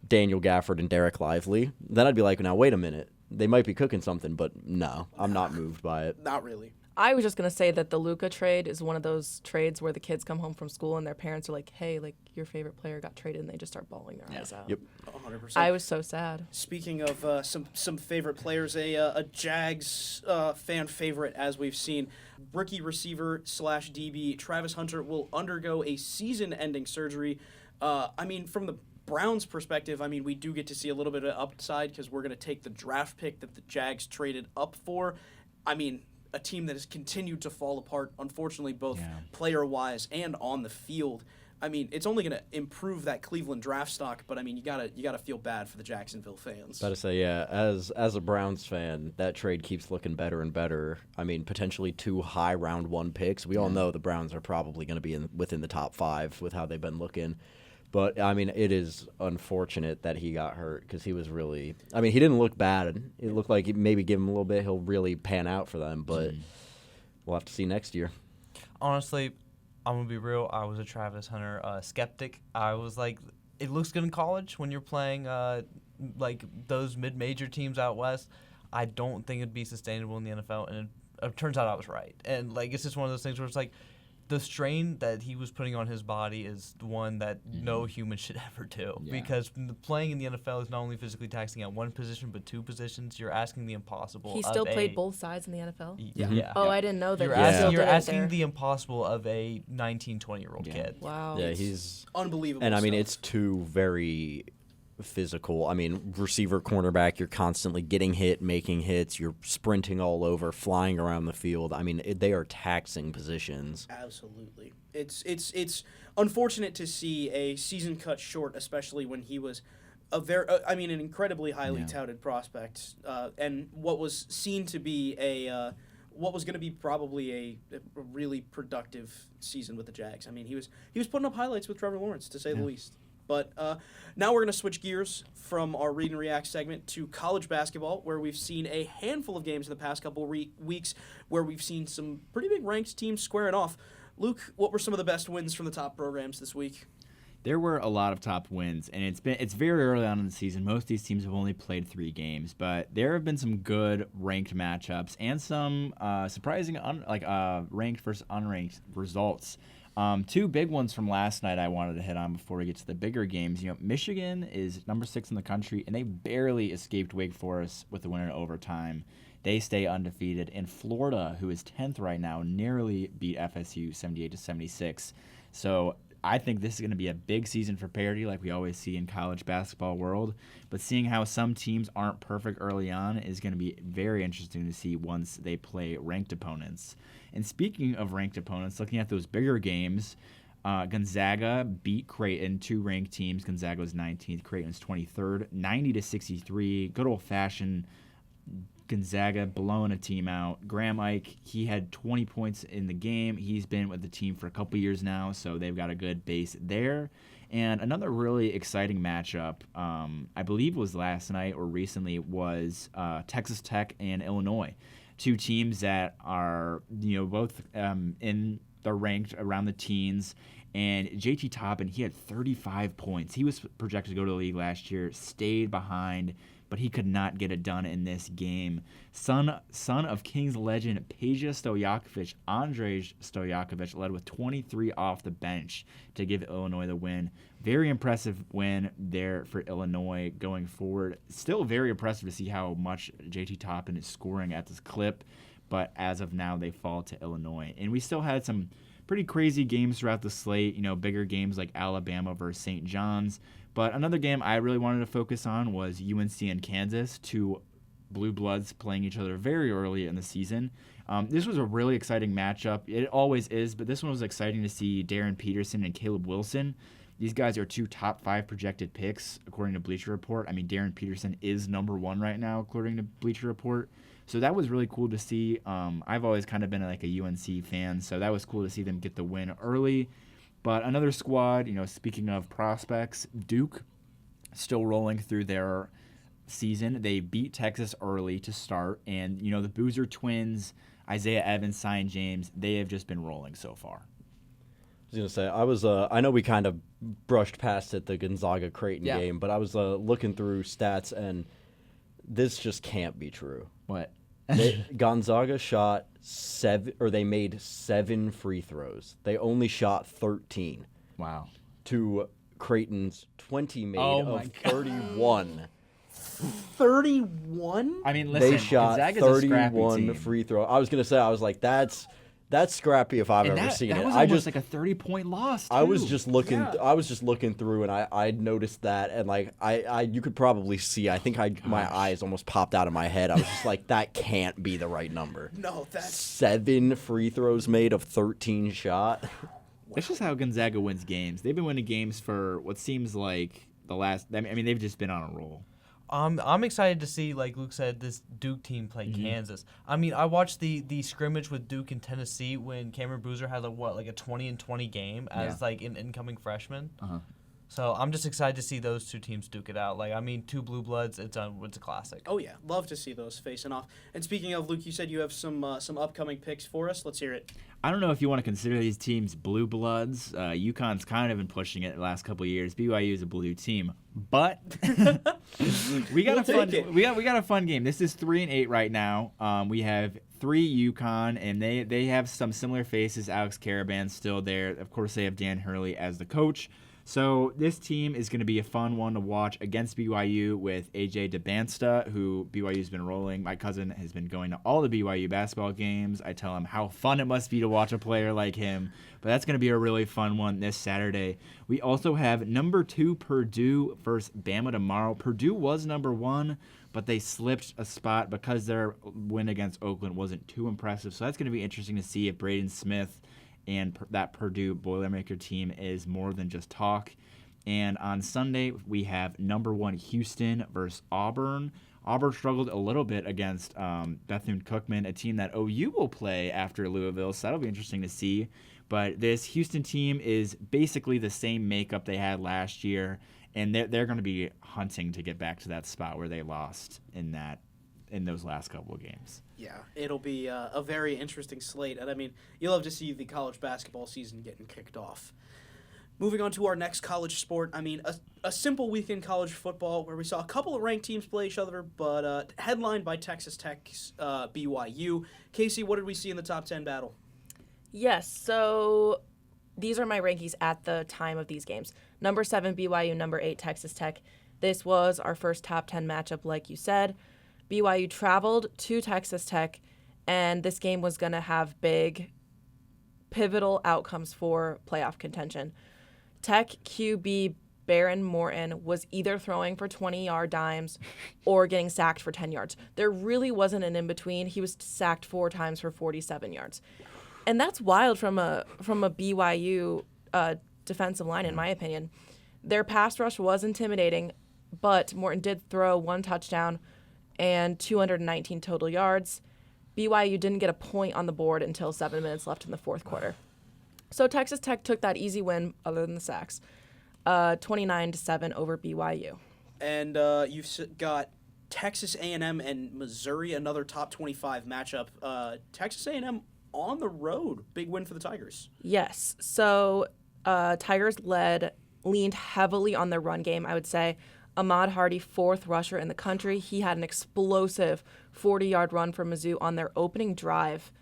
Daniel Gafford, and Derek Lively. Then I'd be like, now, wait a minute. They might be cooking something, but no, I'm not moved by it. Not really. I was just going to say that the Luka trade is one of those trades where the kids come home from school and their parents are like, hey, like your favorite player got traded, and they just start bawling their eyes out. Yep. 100%. I was so sad. Speaking of some favorite players, a Jags fan favorite, as we've seen, rookie receiver / DB Travis Hunter will undergo a season-ending surgery. I mean, from the Browns' perspective, I mean, we do get to see a little bit of upside because we're going to take the draft pick that the Jags traded up for. I mean, a team that has continued to fall apart, unfortunately, both player-wise and on the field. I mean, it's only going to improve that Cleveland draft stock, but I mean, you gotta feel bad for the Jacksonville fans. Gotta say, yeah, as a Browns fan, that trade keeps looking better and better. I mean, potentially 2 high round 1 picks. We all know the Browns are probably going to be within the top 5 with how they've been looking. But, I mean, it is unfortunate that he got hurt because he was really – I mean, he didn't look bad. It looked like maybe give him a little bit, he'll really pan out for them. But we'll have to see next year. Honestly, I'm going to be real. I was a Travis Hunter skeptic. I was like, it looks good in college when you're playing like those mid-major teams out west. I don't think it'd be sustainable in the NFL. And it turns out I was right. And, like, it's just one of those things where it's like, the strain that he was putting on his body is the one that no human should ever do. Yeah. Because playing in the NFL is not only physically taxing at one position, but 2 positions. You're asking the impossible. He still played both sides in the NFL? Yeah. Oh, I didn't know that. You're asking the impossible of a 19, 20-year-old kid. Wow. Yeah, he's unbelievable. And, I mean, it's 2 very physical. I mean, receiver, cornerback, you're constantly getting hit, making hits, you're sprinting all over, flying around the field. I mean, they are taxing positions. Absolutely. It's unfortunate to see a season cut short, especially when he was an incredibly highly touted prospect, and what was seen to be what was going to be probably a really productive season with the Jags. I mean, he was putting up highlights with Trevor Lawrence, to say the least. But now we're going to switch gears from our Read and React segment to college basketball, where we've seen a handful of games in the past couple weeks where we've seen some pretty big ranked teams squaring off. Luke, what were some of the best wins from the top programs this week? There were a lot of top wins, and it's very early on in the season. Most of these teams have only played 3 games, but there have been some good ranked matchups and some surprising ranked versus unranked results. 2 big ones from last night I wanted to hit on before we get to the bigger games. You know, Michigan is number 6 in the country, and they barely escaped Wake Forest with the win in overtime. They stay undefeated. And Florida, who is 10th right now, narrowly beat FSU 78-76. So I think this is going to be a big season for parity like we always see in college basketball world. But seeing how some teams aren't perfect early on is going to be very interesting to see once they play ranked opponents. And speaking of ranked opponents, looking at those bigger games, Gonzaga beat Creighton, 2 ranked teams. Gonzaga was 19th, Creighton was 23rd, 90-63. Good old-fashioned Gonzaga blowing a team out. Graham Ike, he had 20 points in the game. He's been with the team for a couple years now, so they've got a good base there. And another really exciting matchup, I believe was last night or recently, was Texas Tech and Illinois. 2 teams that are, both in the ranked around the teens. And JT Toppin, he had 35 points. He was projected to go to the league last year, stayed behind but he could not get it done in this game. Son of Kings legend Peja Stojakovic, Andrzej Stojakovic, led with 23 off the bench to give Illinois the win. Very impressive win there for Illinois going forward. Still very impressive to see how much JT Toppin is scoring at this clip, but as of now, they fall to Illinois. And we still had some pretty crazy games throughout the slate, bigger games like Alabama versus St. John's. But another game I really wanted to focus on was UNC and Kansas, two Blue Bloods playing each other very early in the season. This was a really exciting matchup. It always is, but this one was exciting to see Darren Peterson and Caleb Wilson. These guys are two top 5 projected picks, according to Bleacher Report. I mean, Darren Peterson is number 1 right now, according to Bleacher Report. So that was really cool to see. I've always kind of been like a UNC fan, so that was cool to see them get the win early. But another squad, speaking of prospects, Duke still rolling through their season. They beat Texas early to start, and, the Boozer twins, Isaiah Evans, Sion James, they have just been rolling so far. I was going to say, I know we kind of brushed past it, the Gonzaga-Creighton game, but I was looking through stats, and this just can't be true. What? Gonzaga shot 7, or they made 7 free throws. They only shot 13. Wow. To Creighton's 20 made of 31. 31? I mean, listen, they shot Gonzaga's 31 free throw. I was going to say, I was like, that's scrappy if I've ever seen that it. Was almost like a 30-point loss, too. I was just looking through, and I noticed that, and like you could probably see. I think my eyes almost popped out of my head. I was just like, that can't be the right number. No, that's 7 free throws made of 13 shot. That's just how Gonzaga wins games. They've been winning games for what seems like the last. I mean, they've just been on a roll. I'm excited to see, like Luke said, this Duke team play Kansas. I mean, I watched the scrimmage with Duke and Tennessee when Cameron Boozer had a 20-20 game as like an incoming freshman. So I'm just excited to see those two teams duke it out. Like, I mean, 2 Blue Bloods, it's a classic. Oh yeah, love to see those facing off. And speaking of, Luke, you said you have some upcoming picks for us. Let's hear it. I don't know if you want to consider these teams Blue Bloods. UConn's kind of been pushing it the last couple of years. BYU is a blue team, but we got a fun game. This is 3-8 right now. We have 3 UConn, and they have some similar faces. Alex Caravan's still there. Of course, they have Dan Hurley as the coach. So this team is going to be a fun one to watch against BYU with AJ DeBansta, who BYU's been rolling. My cousin has been going to all the BYU basketball games. I tell him how fun it must be to watch a player like him. But that's going to be a really fun one this Saturday. We also have number 2 Purdue versus Bama tomorrow. Purdue was number 1, but they slipped a spot because their win against Oakland wasn't too impressive. So that's going to be interesting to see if Braden Smith and that Purdue Boilermaker team is more than just talk. And on Sunday, we have number 1 Houston versus Auburn. Auburn struggled a little bit against Bethune-Cookman, a team that OU will play after Louisville, so that'll be interesting to see. But this Houston team is basically the same makeup they had last year, and they're going to be hunting to get back to that spot where they lost in those last couple of games. Yeah, it'll be a very interesting slate. And I mean, you'll love to see the college basketball season getting kicked off. Moving on to our next college sport, I mean, a simple weekend college football where we saw a couple of ranked teams play each other, but headlined by Texas Tech's BYU. Kasey, what did we see in the top 10 battle? Yes, so these are my rankings at the time of these games. Number 7, BYU, number 8, Texas Tech. This was our first top 10 matchup, like you said. BYU traveled to Texas Tech, and this game was going to have big, pivotal outcomes for playoff contention. Tech QB Baron Morton was either throwing for 20-yard dimes or getting sacked for 10 yards. There really wasn't an in-between. He was sacked 4 times for 47 yards. And that's wild from a BYU defensive line, in my opinion. Their pass rush was intimidating, but Morton did throw 1 touchdown and 219 total yards. BYU didn't get a point on the board until 7 minutes left in the fourth quarter. So Texas Tech took that easy win, other than the sacks, 29-7 over BYU. And you've got Texas A&M and Missouri, another top 25 matchup. Texas A&M on the road, big win for the Tigers. Yes. So Tigers leaned heavily on their run game, I would say. Ahmad Hardy, 4th rusher in the country. He had an explosive 40-yard run for Mizzou on their opening drive.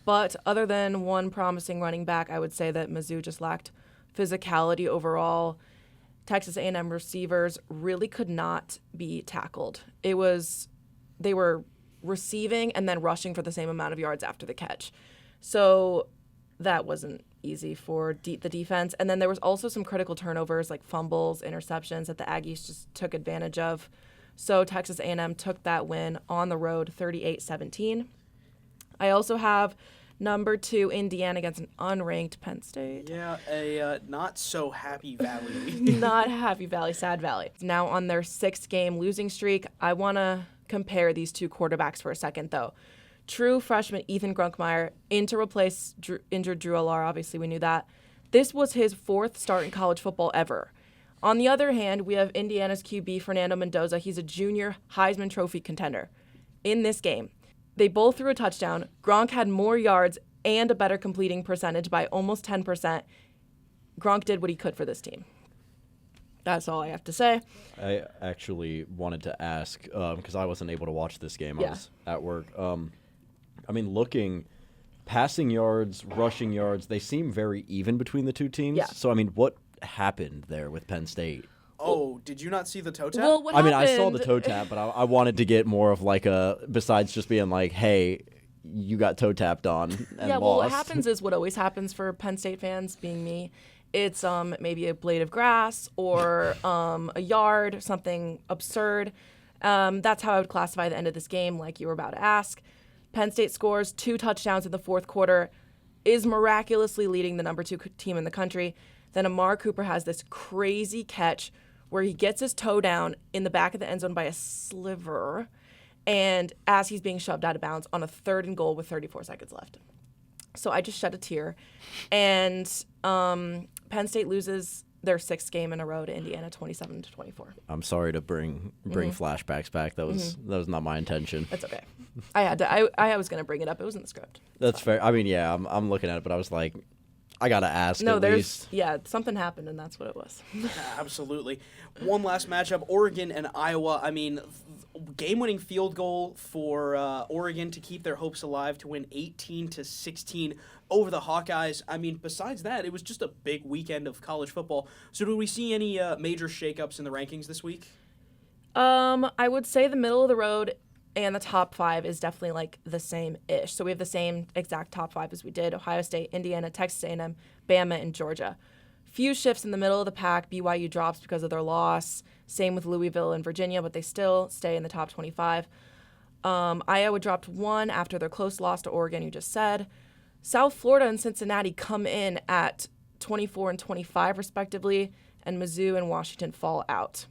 But other than one promising running back, I would say that Mizzou just lacked physicality overall. Texas A&M receivers really could not be tackled. They were receiving and then rushing for the same amount of yards after the catch. So that wasn't easy for the defense. And then there was also some critical turnovers like fumbles, interceptions that the Aggies just took advantage of. So Texas A&M took that win on the road 38-17. I also have number 2 Indiana against an unranked Penn State. Yeah, a not so happy Valley. Not happy Valley, sad Valley. Now on their 6th game losing streak. I want to compare these two quarterbacks for a second, though. True freshman Ethan Grunkmeyer in to replace injured Drew Allar. Obviously, we knew that. This was his 4th start in college football ever. On the other hand, we have Indiana's QB, Fernando Mendoza. He's a junior Heisman Trophy contender. In this game, they both threw a touchdown. Gronk had more yards and a better completing percentage by almost 10%. Gronk did what he could for this team. That's all I have to say. I actually wanted to ask, because I wasn't able to watch this game. Yeah. I was at work. Looking, passing yards, rushing yards, they seem very even between the two teams. Yeah. So, what happened there with Penn State? Oh, did you not see the toe tap? Well, what happened? I saw the toe tap, but I wanted to get more of besides just being like, hey, you got toe tapped on and yeah, lost. well, what happens is what always happens for Penn State fans, being me. It's maybe a blade of grass or a yard, something absurd. That's how I would classify the end of this game, like you were about to ask. Penn State scores 2 touchdowns in the 4th quarter, is miraculously leading the number 2 team in the country. Then Amar Cooper has this crazy catch where he gets his toe down in the back of the end zone by a sliver, and as he's being shoved out of bounds on a 3rd and goal with 34 seconds left. So I just shed a tear. And Penn State loses their 6th game in a row to Indiana, 27-24. I'm sorry to bring flashbacks back. That was not my intention. That's okay. I had to. I was going to bring it up. It was in the script. That's fair. I'm looking at it, but I was like, I gotta ask. No, at least. something happened, and that's what it was. Absolutely. One last matchup, Oregon and Iowa. Game-winning field goal for Oregon to keep their hopes alive to win 18-16 over the Hawkeyes. Besides that, it was just a big weekend of college football. So do we see any major shakeups in the rankings this week? I would say the middle of the road and the top 5 is definitely the same-ish. So we have the same exact top 5 as we did: Ohio State, Indiana, Texas A&M, Bama, and Georgia. Few shifts in the middle of the pack. BYU drops because of their loss. Same with Louisville and Virginia, but they still stay in the top 25. Iowa dropped 1 after their close loss to Oregon, you just said. South Florida and Cincinnati come in at 24 and 25, respectively, and Mizzou and Washington fall out.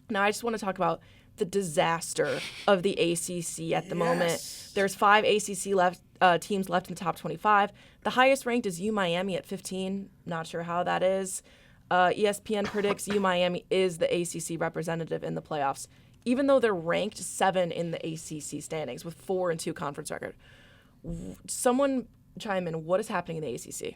Now, I just want to talk about the disaster of the ACC at the moment. There's 5 ACC teams left in the top 25. The highest ranked is UMiami at 15. Not sure how that is. ESPN predicts UMiami is the ACC representative in the playoffs, even though they're ranked 7 in the ACC standings with 4-2 conference record. Someone chime in. What is happening in the ACC?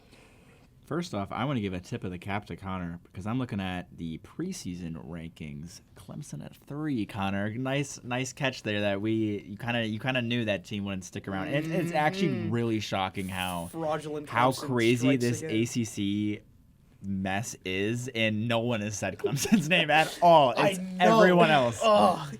First off, I want to give a tip of the cap to Conor because I'm looking at the preseason rankings. Clemson at 3, Conor. Nice catch there. That you kind of knew that team wouldn't stick around. It's actually really shocking how crazy this ACC mess is, and no one has said Clemson's name at all. It's everyone else.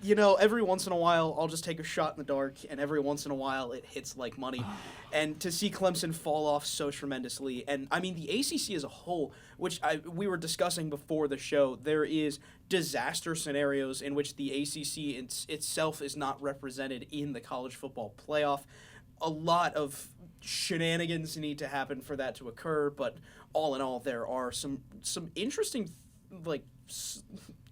Every once in a while, I'll just take a shot in the dark, and every once in a while, it hits like money. And to see Clemson fall off so tremendously, and the ACC as a whole, which we were discussing before the show, there is disaster scenarios in which the ACC itself is not represented in the college football playoff. A lot of shenanigans need to happen for that to occur, but all in all, there are some interesting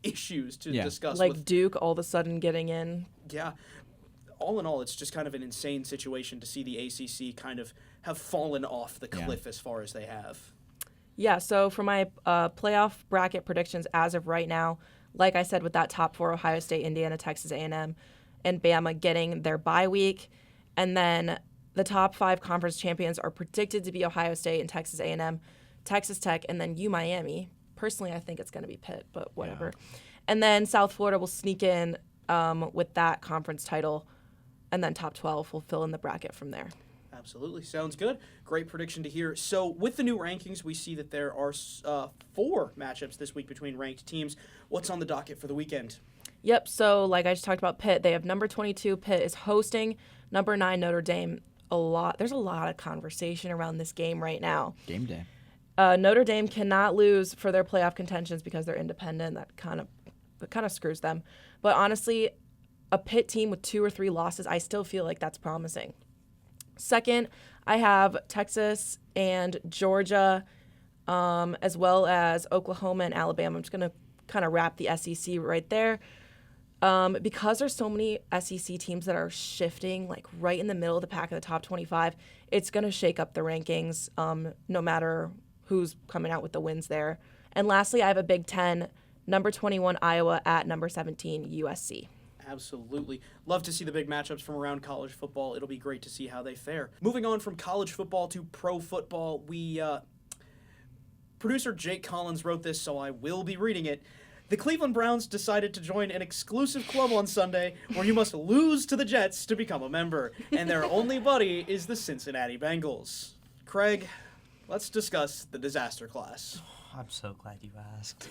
issues to discuss. With Duke all of a sudden getting in. Yeah. All in all, it's just kind of an insane situation to see the ACC kind of have fallen off the cliff as far as they have. Yeah, so for my playoff bracket predictions as of right now, like I said, with that top 4, Ohio State, Indiana, Texas A&M, and Bama getting their bye week, and then the top 5 conference champions are predicted to be Ohio State and Texas A&M, Texas Tech, and then UMiami, Personally, I think it's going to be Pitt, but whatever. Yeah. And then South Florida will sneak in with that conference title, and then top 12 will fill in the bracket from there. Absolutely. Sounds good. Great prediction to hear. So with the new rankings, we see that there are 4 matchups this week between ranked teams. What's on the docket for the weekend? Yep. So like I just talked about Pitt, they have number 22. Pitt is hosting number 9 Notre Dame. There's a lot of conversation around this game right now. Game day. Notre Dame cannot lose for their playoff contentions because they're independent. That kind of screws them. But honestly, a Pitt team with 2 or 3 losses, I still feel like that's promising. Second, I have Texas and Georgia, as well as Oklahoma and Alabama. I'm just going to kind of wrap the SEC right there. Because there's so many SEC teams that are shifting like right in the middle of the pack of the top 25, it's going to shake up the rankings no matter who's coming out with the wins there. And lastly, I have a Big Ten, number 21 Iowa at number 17 USC. Absolutely. Love to see the big matchups from around college football. It'll be great to see how they fare. Moving on from college football to pro football, producer Jake Collins wrote this, so I will be reading it. The Cleveland Browns decided to join an exclusive club on Sunday where you must lose to the Jets to become a member, and their only buddy is the Cincinnati Bengals. Craig, let's discuss the disaster class. I'm so glad you asked.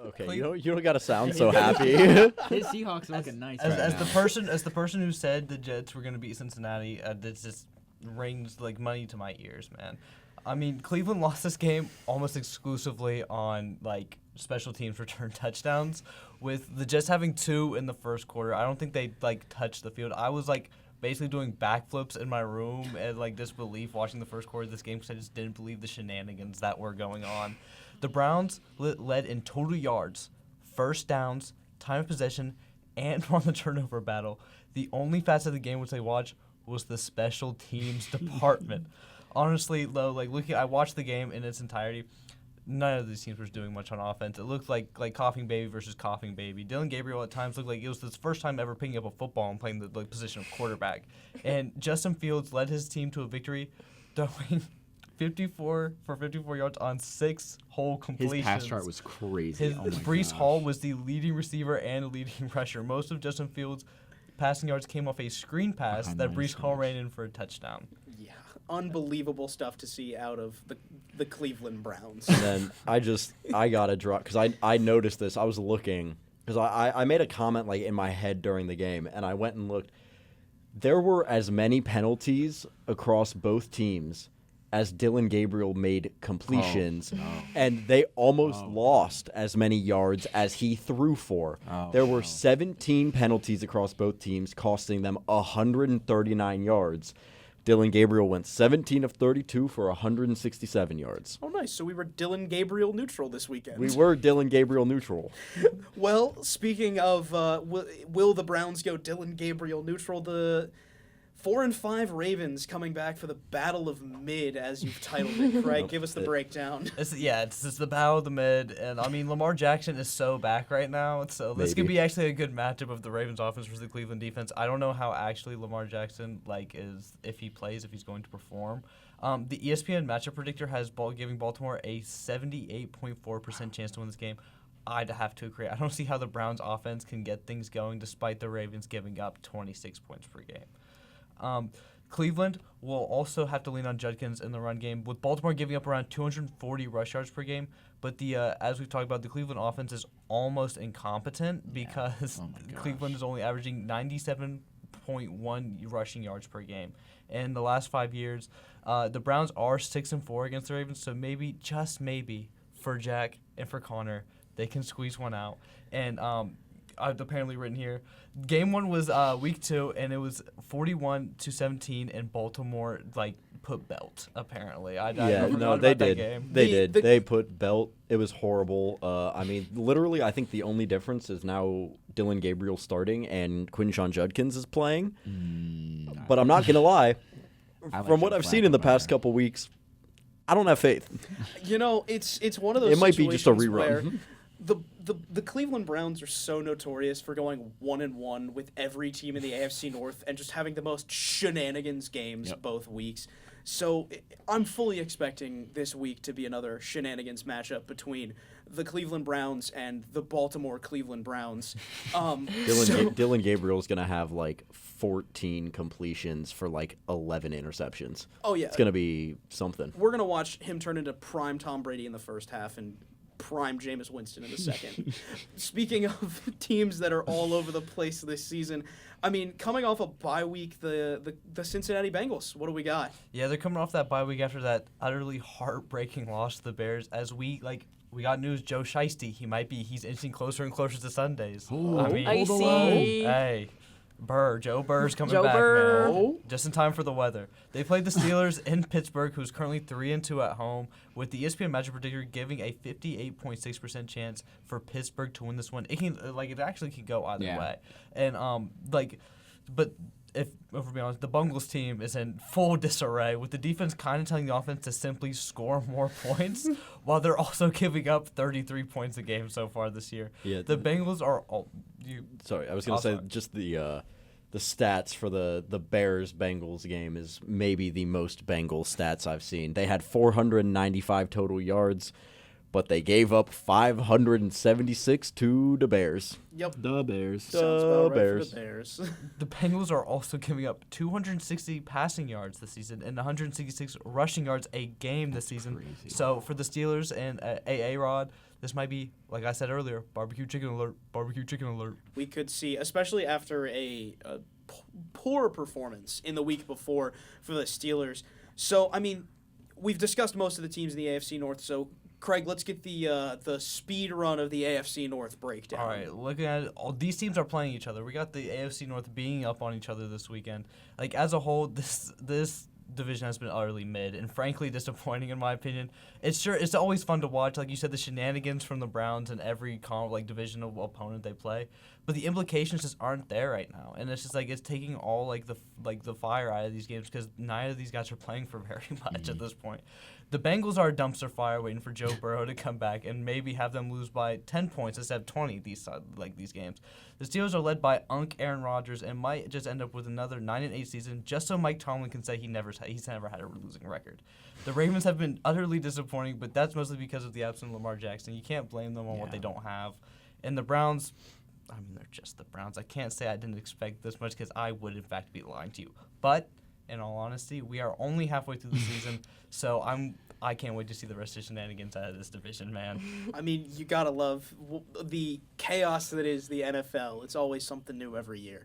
Okay, you don't gotta sound so happy. His Seahawks are looking nice as now. the person who said the Jets were gonna beat Cincinnati, this just rings like money to my ears, man. I mean, Cleveland lost this game almost exclusively on like special teams return touchdowns, with the Jets having 2 in the first quarter. I don't think they like touched the field. I was like basically doing backflips in my room and like disbelief watching the first quarter of this game because I just didn't believe the shenanigans that were going on. The Browns led in total yards, first downs, time of possession, and on the turnover battle. The only facet of the game which I watched was the special teams department. Honestly, though, like I watched the game in its entirety. None of these teams was doing much on offense. It looked like coughing baby versus coughing baby. Dylan Gabriel at times looked like it was his first time ever picking up a football and playing the position of quarterback. And Justin Fields led his team to a victory, throwing 54 yards on 6 whole completions. His pass chart was crazy. Breece Hall was the leading receiver and leading rusher. Most of Justin Fields' passing yards came off a screen pass that Breece Hall ran in for a touchdown. Yeah, unbelievable stuff to see out of the Cleveland Browns. And then I got to drop, because I noticed this. I was looking, because I made a comment like in my head during the game, and I went and looked. There were as many penalties across both teams as Dylan Gabriel made completions, and they almost lost as many yards as he threw for. There were 17 penalties across both teams, costing them 139 yards. Dylan Gabriel went 17 of 32 for 167 yards. Oh, nice. So we were Dylan Gabriel neutral this weekend. We were Dylan Gabriel neutral. Well, speaking of will the Browns go Dylan Gabriel neutral, the 4-5 Ravens coming back for the Battle of Mid, as you've titled it. Craig, give us the breakdown. It's the Battle of the Mid, and I mean Lamar Jackson is so back right now, so this could be actually a good matchup of the Ravens offense versus the Cleveland defense. I don't know how actually Lamar Jackson is if he plays, if he's going to perform. The ESPN matchup predictor has giving Baltimore a 78.4% chance to win this game. I'd have to agree. I don't see how the Browns offense can get things going despite the Ravens giving up 26 points per game. Cleveland will also have to lean on Judkins in the run game, with Baltimore giving up around 240 rush yards per game. But as we've talked about, the Cleveland offense is almost incompetent because Cleveland is only averaging 97.1 rushing yards per game. In the last 5 years, the Browns are 6-4 against the Ravens, so maybe, just maybe, for Jack and for Conor, they can squeeze one out. And I've apparently written here, Game 1 was week 2, and it was 41-17, and Baltimore put belt. Apparently, they did. Game. They did. They put belt. It was horrible. I mean, literally, I think the only difference is now Dylan Gabriel starting and Quinshon Judkins is playing. But I'm not gonna lie. From what I've seen in the past couple weeks, I don't have faith. You know, it's one of those. It might be just a rerun. The Cleveland Browns are so notorious for going 1-1 with every team in the AFC North and just having the most shenanigans games both weeks. So I'm fully expecting this week to be another shenanigans matchup between the Cleveland Browns and the Baltimore Cleveland Browns. Dylan Gabriel's going to have like 14 completions for like 11 interceptions. Oh, yeah. It's going to be something. We're going to watch him turn into prime Tom Brady in the first half and prime Jameis Winston in the second. Speaking of teams that are all over the place this season, I mean, coming off a bye week, the Cincinnati Bengals, what do we got? Yeah, they're coming off that bye week after that utterly heartbreaking loss to the Bears. As we got news, Joe Shiesty, he's inching closer and closer to Sundays. Icy. Hey, Joe Burr's coming Joe back, Burr. man. Just in time for the weather. They played the Steelers in Pittsburgh, who's currently 3-2 at home, with the ESPN matchup predictor giving a 58.6% chance for Pittsburgh to win this one. It actually could go either way. And but if we're being honest, the Bengals team is in full disarray, with the defense kind of telling the offense to simply score more points, while they're also giving up 33 points a game so far this year. Yeah, the Bengals are all. Sorry, I was going to say just the stats for the Bears-Bengals game is maybe the most Bengals stats I've seen. They had 495 total yards, but they gave up 576 to the Bears. Yep. The Bears. Sounds about right Bears. for the Bears. The Bengals are also giving up 260 passing yards this season and 166 rushing yards a game this season. Crazy. So for the Steelers and A-Rod, this might be, like I said earlier, barbecue chicken alert, barbecue chicken alert. We could see, especially after a poor performance in the week before for the Steelers. So, I mean, we've discussed most of the teams in the AFC North, so Craig, let's get the speed run of the AFC North breakdown. All right, looking at it, all these teams are playing each other. We got the AFC North being up on each other this weekend. Like, as a whole, this division has been utterly mid and frankly disappointing in my opinion. It's always fun to watch, like you said, the shenanigans from the Browns and every divisional opponent they play, but the implications just aren't there right now, and it's just like it's taking all the fire out of these games because neither of these guys are playing for very much at this point. The Bengals are a dumpster fire waiting for Joe Burrow to come back and maybe have them lose by 10 points instead of 20 these games. The Steelers are led by Aaron Rodgers and might just end up with another 9-8 season just so Mike Tomlin can say he's never had a losing record. The Ravens have been utterly disappointing, but that's mostly because of the absence of Lamar Jackson. You can't blame them on what they don't have. And the Browns, I mean, they're just the Browns. I can't say I didn't expect this much because I would, in fact, be lying to you. But in all honesty, we are only halfway through the season, so I can't wait to see the rest of the shenanigans out of this division, man. I mean, you gotta love the chaos that is the NFL. It's always something new every year.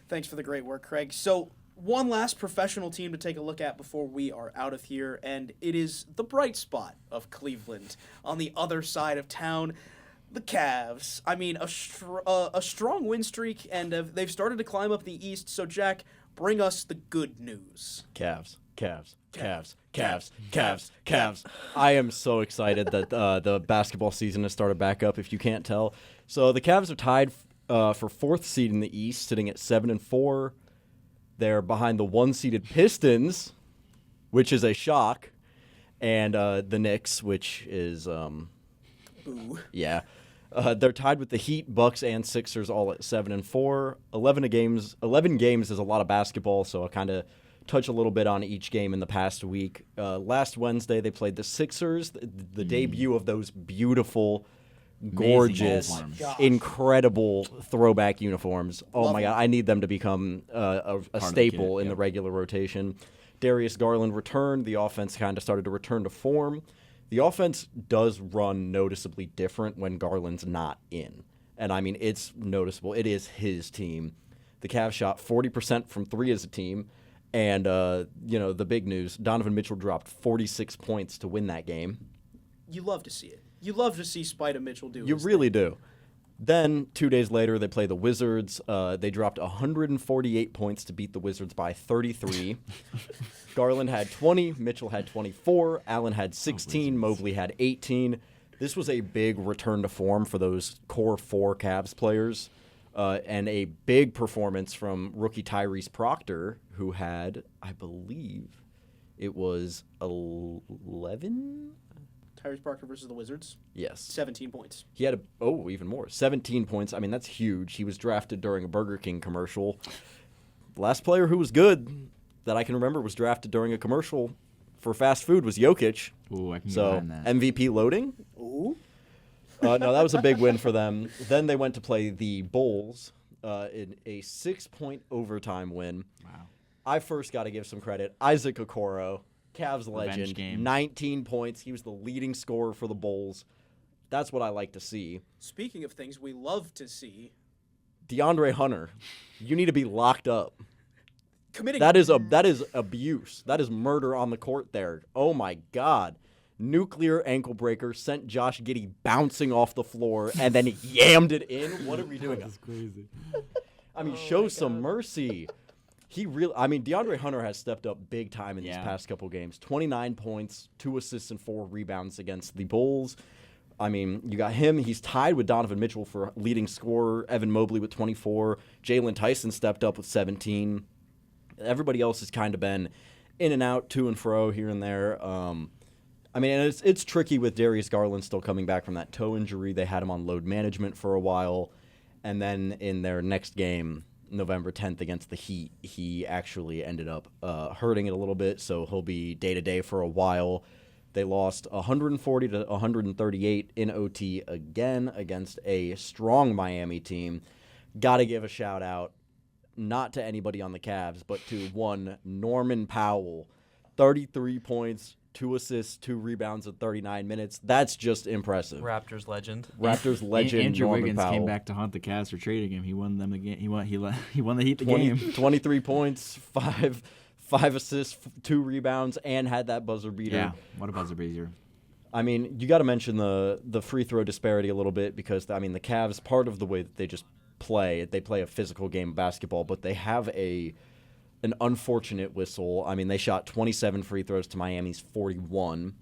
Thanks for the great work, Craig. So, one last professional team to take a look at before we are out of here, and it is the bright spot of Cleveland on the other side of town. The Cavs. I mean, a strong win streak, and they've started to climb up the East. So, Jack, bring us the good news. Cavs. I am so excited that the basketball season has started back up, if you can't tell. So the Cavs are tied for fourth seed in the East, sitting at 7-4. They're behind the one-seeded Pistons, which is a shock, and the Knicks, which is Boo. Yeah. They're tied with the Heat, Bucks, and Sixers all at 7-4. 11 games is a lot of basketball, so I'll kind of touch a little bit on each game in the past week. Last Wednesday, they played the Sixers, the debut of those beautiful, gorgeous, incredible throwback uniforms. Oh, my God. I need them to become a staple in the regular rotation. Darius Garland returned. The offense kind of started to return to form. The offense does run noticeably different when Garland's not in. And, I mean, it's noticeable. It is his team. The Cavs shot 40% from three as a team. And, the big news, Donovan Mitchell dropped 46 points to win that game. You love to see it. You love to see Spida Mitchell do it. You really do. Then, 2 days later, they play the Wizards. They dropped 148 points to beat the Wizards by 33. Garland had 20. Mitchell had 24. Allen had 16. Mobley had 18. This was a big return to form for those core four Cavs players. And a big performance from rookie Tyrese Proctor, who had, I believe, it was 11? Tyrese Proctor versus the Wizards? Yes. 17 points. He had, even more. 17 points. I mean, that's huge. He was drafted during a Burger King commercial. The last player who was good, that I can remember was drafted during a commercial for fast food was Jokic. Ooh, I can get So behind that. MVP loading. Ooh. No, that was a big win for them. Then they went to play the Bulls in a 6-point overtime win. Wow. I first got to give some credit. Isaac Okoro, Cavs legend, game. 19 points. He was the leading scorer for the Bulls. That's what I like to see. Speaking of things we love to see, DeAndre Hunter, you need to be locked up. committing. That is abuse. That is murder on the court there. Oh my God. Nuclear ankle breaker sent Josh Giddey bouncing off the floor and then yammed it in. What are we doing? That's crazy. I mean, show some mercy. DeAndre Hunter has stepped up big time in these past couple games. 29 points, 2 assists, and 4 rebounds against the Bulls. I mean, you got him. He's tied with Donovan Mitchell for leading scorer. Evan Mobley with 24. Jalen Tyson stepped up with 17. Everybody else has kind of been in and out, to and fro here and there. And it's tricky with Darius Garland still coming back from that toe injury. They had him on load management for a while. And then in their next game, November 10th against the Heat, he actually ended up hurting it a little bit, so he'll be day-to-day for a while. They lost 140 to 138 in OT again against a strong Miami team. Got to give a shout-out, not to anybody on the Cavs, but to one Norman Powell. 33 points, 2 assists, 2 rebounds in 39 minutes. That's just impressive. Raptors legend. Andrew Norman Wiggins Powell. came back to haunt the Cavs for trading him. He won them again. He won the Heat the game. 23 points, 5 assists, 2 rebounds, and had that buzzer beater. Yeah, what a buzzer beater. I mean, you got to mention the free throw disparity a little bit because, I mean, the Cavs, part of the way that they just play, they play a physical game of basketball, but they have an unfortunate whistle. I mean, they shot 27 free throws to Miami's 41.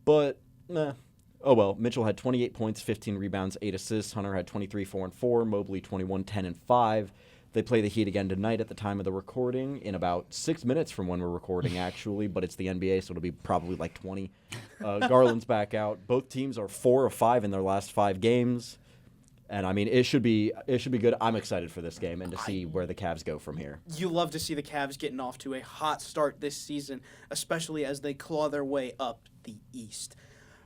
But, oh well. Mitchell had 28 points, 15 rebounds, 8 assists. Hunter had 23, 4 and 4. Mobley 21, 10 and 5. They play the Heat again tonight at the time of the recording in about 6 minutes from when we're recording, actually. But it's the NBA, so it'll be probably like 20. Garland's back out. Both teams are 4 of 5 in their last 5 games. And, I mean, it should be good. I'm excited for this game and to see where the Cavs go from here. You love to see the Cavs getting off to a hot start this season, especially as they claw their way up the East.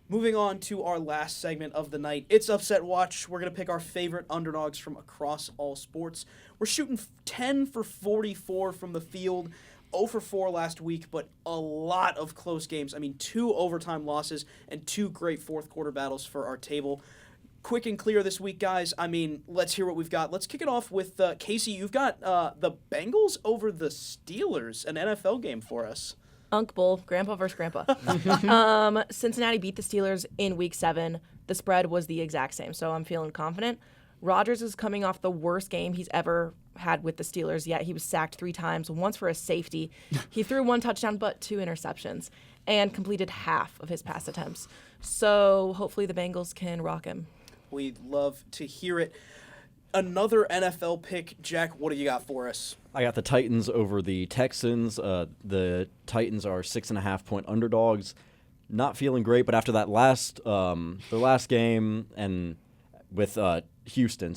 Moving on to our last segment of the night, it's Upset Watch. We're going to pick our favorite underdogs from across all sports. We're shooting 10 for 44 from the field, 0 for 4 last week, but a lot of close games. I mean, 2 overtime losses and 2 great fourth-quarter battles for our table. Quick and clear this week, guys. I mean, let's hear what we've got. Let's kick it off with Kasey. You've got the Bengals over the Steelers, an NFL game for us. Unk Bull, Grandpa versus Grandpa. Cincinnati beat the Steelers in Week 7. The spread was the exact same, so I'm feeling confident. Rodgers is coming off the worst game he's ever had with the Steelers, yet he was sacked 3 times, once for a safety. He threw 1 touchdown but 2 interceptions and completed half of his pass attempts. So hopefully the Bengals can rock him. We'd love to hear it. Another NFL pick. Jack, what do you got for us? I got the Titans over the Texans. The Titans are 6.5-point underdogs. Not feeling great, but after that their last game and with Houston,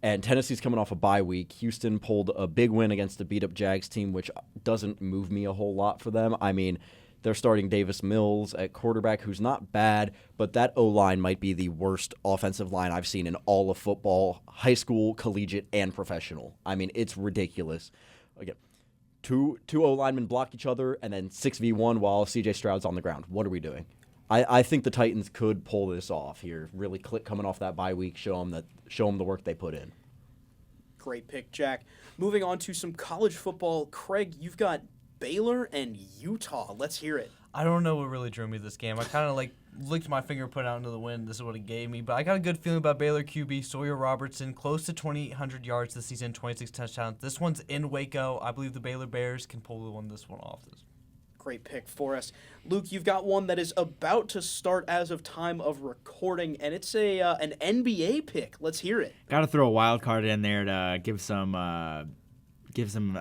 and Tennessee's coming off a bye week. Houston pulled a big win against a beat-up Jags team, which doesn't move me a whole lot for them. I mean, they're starting Davis Mills at quarterback, who's not bad, but that O-line might be the worst offensive line I've seen in all of football, high school, collegiate, and professional. I mean, it's ridiculous. Again, two O-linemen block each other, and then 6v1 while C.J. Stroud's on the ground. What are we doing? I think the Titans could pull this off here. Really coming off that bye week, show them the work they put in. Great pick, Jack. Moving on to some college football. Craig, you've got Baylor and Utah. Let's hear it. I don't know what really drew me to this game. I kind of licked my finger, put it out into the wind. This is what it gave me. But I got a good feeling about Baylor QB Sawyer Robertson, close to 2,800 yards this season, 26 touchdowns. This one's in Waco. I believe the Baylor Bears can pull this one off. Great pick for us. Luke, you've got one that is about to start as of time of recording, and it's an NBA pick. Let's hear it. Got to throw a wild card in there to give some give some,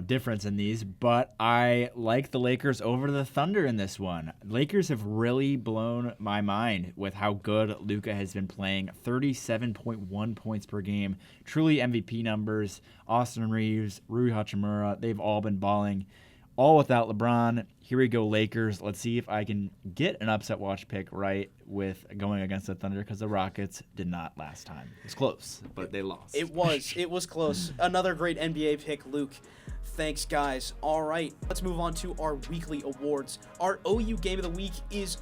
difference in these, but I like the Lakers over the Thunder in this one. Lakers have really blown my mind with how good Luka has been playing. 37.1 points per game. Truly MVP numbers. Austin Reeves, Rui Hachimura, they've all been balling. All without LeBron. Here we go, Lakers. Let's see if I can get an upset watch pick right with going against the Thunder, because the Rockets did not last time. It was close, but they lost. It was close. Another great NBA pick, Luke. Thanks, guys. All right, let's move on to our weekly awards. Our OU Game of the Week is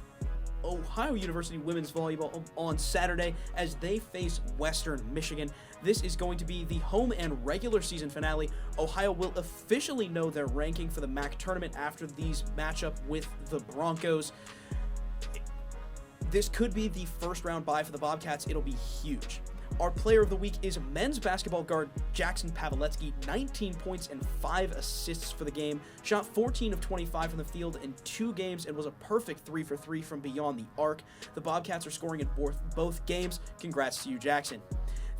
Ohio University Women's Volleyball on Saturday as they face Western Michigan. This is going to be the home and regular season finale. Ohio will officially know their ranking for the MAC tournament after these matchup with the Broncos. This could be the first round bye for the Bobcats. It'll be huge. Our player of the week is men's basketball guard Jackson Paveletzky, 19 points and 5 assists for the game. Shot 14 of 25 from the field in 2 games and was a perfect 3 for 3 from beyond the arc. The Bobcats are scoring in both games. Congrats to you, Jackson.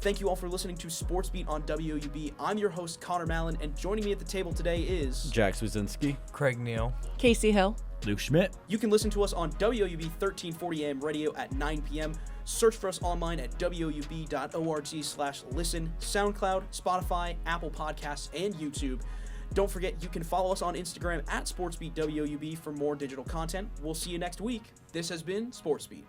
Thank you all for listening to SportsBeat on WOUB. I'm your host, Conor Mallonn, and joining me at the table today is Jack Zwiezinski. Craig Neal. Casey Hill. Luke Schmitt. You can listen to us on WOUB 1340 AM radio at 9 p.m. Search for us online at woub.org/listen, SoundCloud, Spotify, Apple Podcasts, and YouTube. Don't forget, you can follow us on Instagram at SportsBeatWOUB for more digital content. We'll see you next week. This has been SportsBeat.